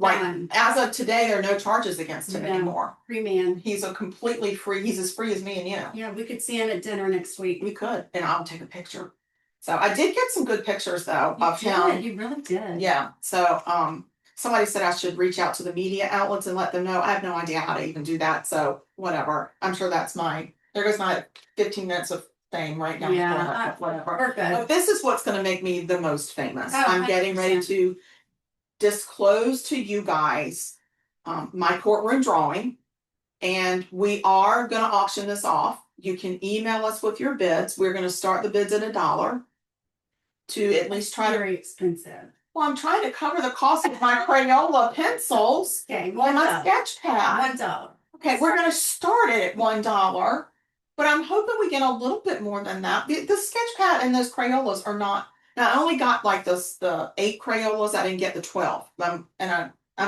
as of today, there are no charges against him anymore.
Free man.
He's completely free. He's as free as me and you.
Yeah, we could see him at dinner next week.
We could, and I'll take a picture. So I did get some good pictures though of him.
You really did.
Yeah. So somebody said I should reach out to the media outlets and let them know. I have no idea how to even do that. So whatever. I'm sure that's there goes my 15 minutes of fame right now.
Yeah.
Whatever.
We're good.
But this is what's going to make me the most famous.
Oh,
I'm getting ready to disclose to you guys my courtroom drawing, and we are going to auction this off. You can email us with your bids. We're going to start the bids at $1 to at least try
very expensive.
Well, I'm trying to cover the cost of my Crayola pencils
and
my sketch pad.
$1.
Okay, we're going to start it at $1, but I'm hoping we get a little bit more than that. The sketch pad and those Crayolas are not. Now, I only got the 8 Crayolas. I didn't get the 12. I'm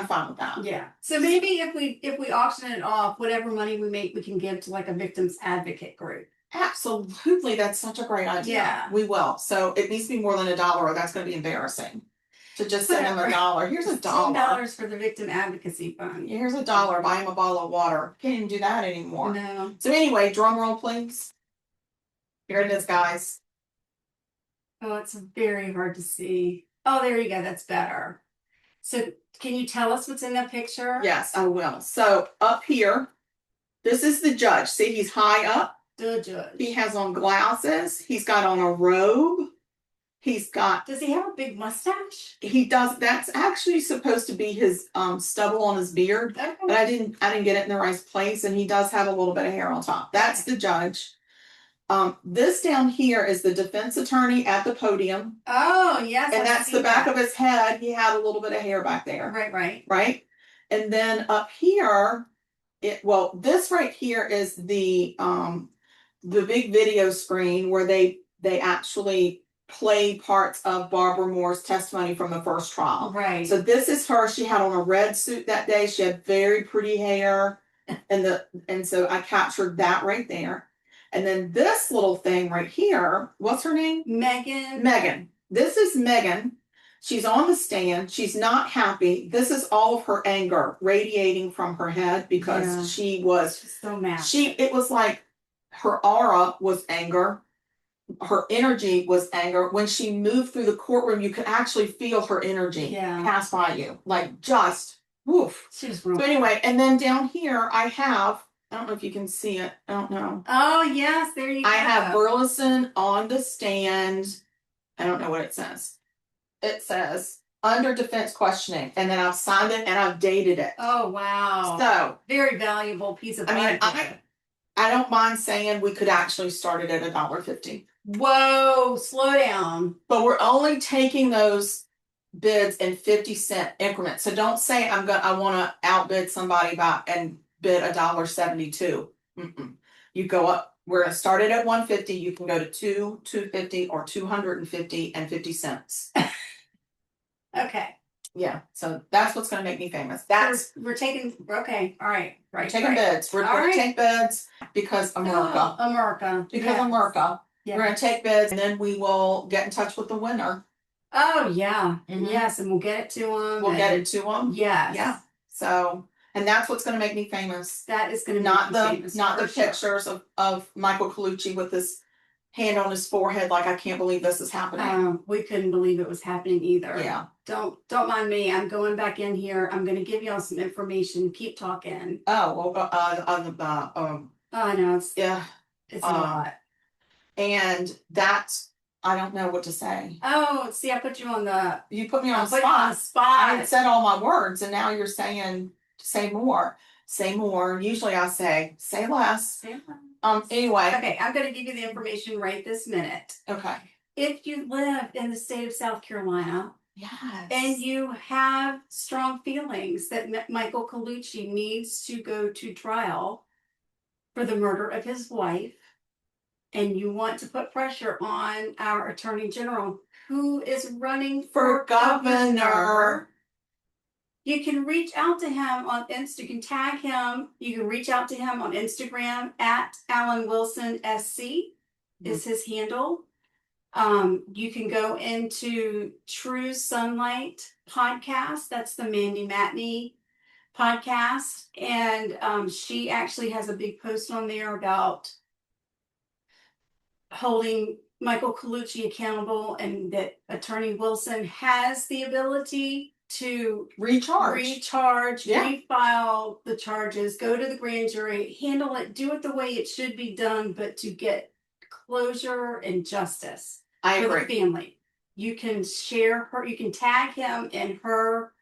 fine with that.
Yeah. So maybe if we auction it off, whatever money we make, we can give to a victims advocate group.
Absolutely, that's such a great idea.
Yeah,
we will. So it needs to be more than $1, or that's going to be embarrassing. To just send him $1. Here's $1.
$10 for the victim advocacy fund.
Here's $1. Buy him a bottle of water. Can't even do that anymore.
No.
So anyway, drum roll, please. Here it is, guys.
Oh, it's very hard to see. Oh, there you go. That's better. So can you tell us what's in that picture?
Yes, I will. So up here, this is the judge. See, he's high up.
The judge.
He has on glasses. He's got on a robe.
Does he have a big mustache?
He does. That's actually supposed to be his stubble on his beard.
Okay.
But I didn't get it in the right place, and he does have a little bit of hair on top. That's the judge. This down here is the defense attorney at the podium,
Oh, yes.
and
I've
that's the
seen
back
that.
of his head. He had a little bit of hair back there,
Right.
right? And then up here, this right here is the big video screen where they actually play parts of Barbara Moore's testimony from the first trial.
Right.
So this is her. She had on a red suit that day. She had very pretty hair, and so I captured that right there. And then this little thing right here, what's her name?
Megan.
Megan. This is Megan. She's on the stand. She's not happy. This is all of her anger radiating from her head because she was
She's so mad.
It was like her aura was anger. Her energy was anger. When she moved through the courtroom, you could actually feel her energy pass by you. Like just woof.
She was
so anyway, and then down here I don't know if you can see it. I don't know.
Oh, yes, there you go.
I have Burleson on the stand. I don't know what it says. It says under defense questioning, and then I've signed it and I've dated it.
Oh, wow.
So
very valuable piece of
I don't mind saying we could actually start it at $1.50.
Whoa, slow down.
But we're only taking those bids in 50-cent increments. So don't say I want to outbid somebody and bid $1.72. You go up. We're gonna start it at $1.50. You can go to $2.50 or $250.50.
Okay.
Yeah. So that's what's gonna make me famous.
We're taking. Okay. All right. Right.
We're taking bids. We're gonna take bids because America.
America.
Because America.
Yes.
We're gonna take bids and then we will get in touch with the winner.
Oh yeah.
Mhm.
Yes, and we'll get it to them.
We'll get it to them.
Yes.
Yeah. So, and that's what's going to make me famous.
That is going to
not
make you famous.
Not the pictures of Michael Colucci with his hand on his forehead, like I can't believe this is happening.
We couldn't believe it was happening either.
Yeah.
Don't mind me. I'm going back in here. I'm going to give y'all some information. Keep talking.
Oh well.
I know it's
yeah.
It's a lot.
And that's I don't know what to say.
Oh, see, I put you on the.
You put me on the spot. I had said all my words, and now you're saying say more. Say more. Usually I say less.
Say less.
Anyway.
Okay, I'm going to give you the information right this minute.
Okay.
If you live in the state of South Carolina,
yes,
and you have strong feelings that Michael Colucci needs to go to trial for the murder of his wife, and you want to put pressure on our Attorney General, who is running for governor, you can reach out to him on Insta. You can tag him. You can reach out to him on Instagram at Alan Wilson SC is his handle. You can go into True Sunlight podcast. That's the Mandy Matney podcast, and she actually has a big post on there about holding Michael Colucci accountable, and that Attorney Wilson has the ability to recharge, refile the charges, go to the grand jury, handle it, do it the way it should be done, but to get closure and justice for the family. You can share her, you can tag him in her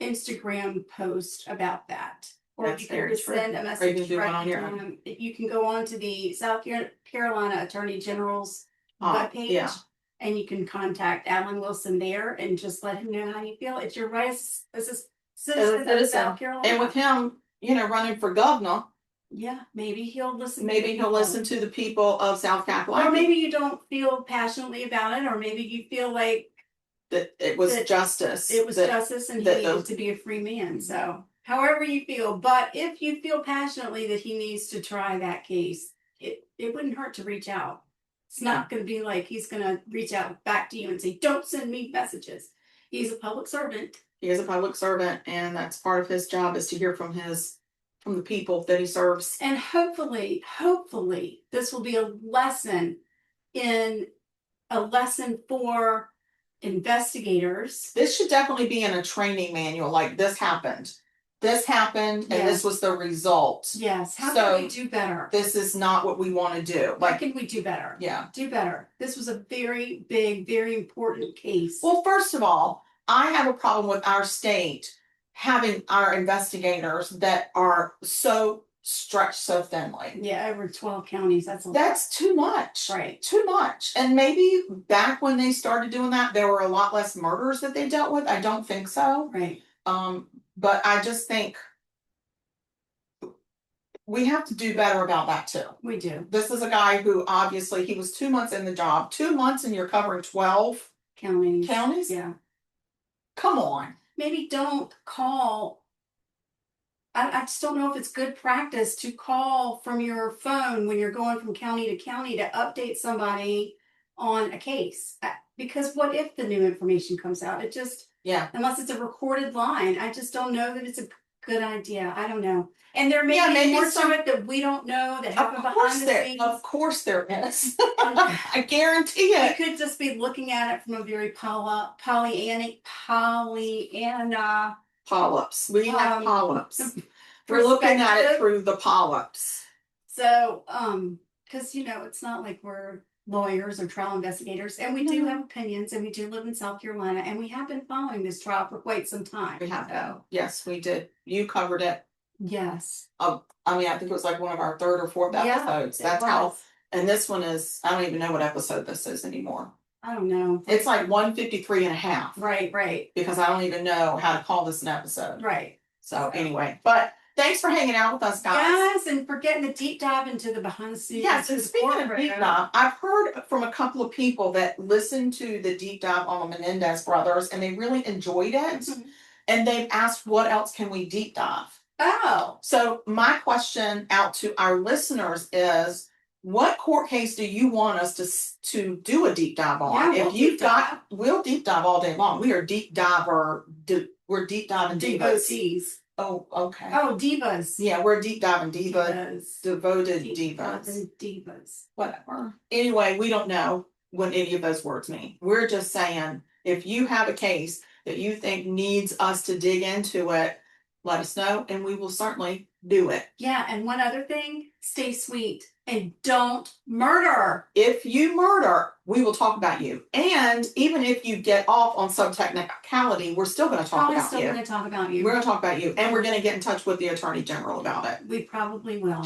Instagram post about that. Or you can just send a message right to him. You can go on to the South Carolina Attorney General's webpage, and you can contact Alan Wilson there and just let him know how you feel. It's your right as a citizen of South Carolina.
And with him, running for governor.
Yeah, maybe he'll listen.
Maybe he'll listen to the people of South Carolina.
Or maybe you don't feel passionately about it, or maybe you feel like
that it was justice.
It was justice, and he needed to be a free man. So, however you feel, but if you feel passionately that he needs to try that case, it wouldn't hurt to reach out. It's not going to be like he's going to reach out back to you and say, "Don't send me messages." He's a public servant.
He is a public servant, and that's part of his job is to hear from the people that he serves.
And hopefully, this will be a lesson for investigators.
This should definitely be in a training manual. Like this happened, and this was the result.
Yes. How can we do better?
This is not what we want to do.
How can we do better?
Yeah.
Do better. This was a very big, very important case.
Well, first of all, I have a problem with our state having our investigators that are so stretched so thinly.
Yeah, over 12 counties. That's
Too much.
right.
Too much. And maybe back when they started doing that, there were a lot less murders that they dealt with. I don't think so.
Right.
But I just think we have to do better about that too.
We do.
This is a guy who obviously he was 2 months in the job. 2 months and you're covering 12
Counties.
counties?
Yeah.
Come on.
Maybe don't call. I just don't know if it's good practice to call from your phone when you're going from county to county to update somebody on a case. Because what if the new information comes out? It just,
Yeah.
unless it's a recorded line, I just don't know that it's a good idea. I don't know. And there may
Yeah,
be
maybe
more
some-
to it that we don't know that happen behind the scenes.
Of course there is. I guarantee
We
it.
could just be looking at it from a very Pollyanna
Polyps. We have polyps. We're
perspective.
looking at it through the polyps.
So, because it's not like we're lawyers or trial investigators, and we do have opinions, and we do live in South Carolina, and we have been following this trial for quite some time.
We have
So,
that. Yes, we did. You covered it.
yes.
I mean, I think it was like one of our third or fourth episodes.
it
That's how.
was.
And this one is. I don't even know what episode this is anymore.
I don't know.
It's like 153 and a half.
Right.
Because I don't even know how to call this an episode.
Right.
So anyway, but thanks for hanging out with us, guys.
Yes, and for getting the deep dive into the behind the scenes.
Yes, and speaking of deep dive, I've heard from a couple of people that listened to the deep dive on the Menendez brothers and they really enjoyed it.
Mhm.
And they've asked, what else can we deep dive?
Oh.
So my question out to our listeners is, what court case do you want us to do a deep dive on?
Yeah,
If you've got, we'll deep dive all day long. We are deep diver. We're deep diving divas.
Devotees.
Oh, okay.
Oh, divas.
Yeah, we're deep diving diva,
Divas.
devoted
Deep
divas.
diving divas.
Whatever. Anyway, we don't know what any of those words mean. We're just saying, if you have a case that you think needs us to dig into it, let us know and we will certainly do it.
Yeah, and one other thing, stay sweet and don't murder.
If you murder, we will talk about you. And even if you get off on some technicality, we're still going to talk
Probably
about
still
you.
going to talk about you.
We're going to talk about you. And we're going to get in touch with the Attorney General about it.
We probably will.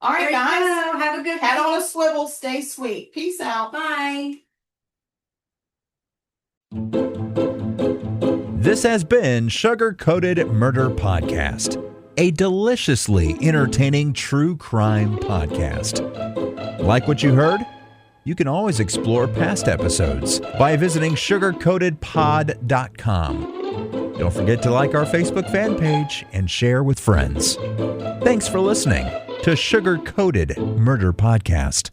All right,
There you
guys.
go. Have a good
Head on a
week.
swivel. Stay sweet. Peace out.
Bye.
This has been Sugar Coated Murder Podcast, a deliciously entertaining true crime podcast. Like what you heard? You can always explore past episodes by visiting sugarcoatedpod.com. Don't forget to like our Facebook fan page and share with friends. Thanks for listening to Sugar Coated Murder Podcast.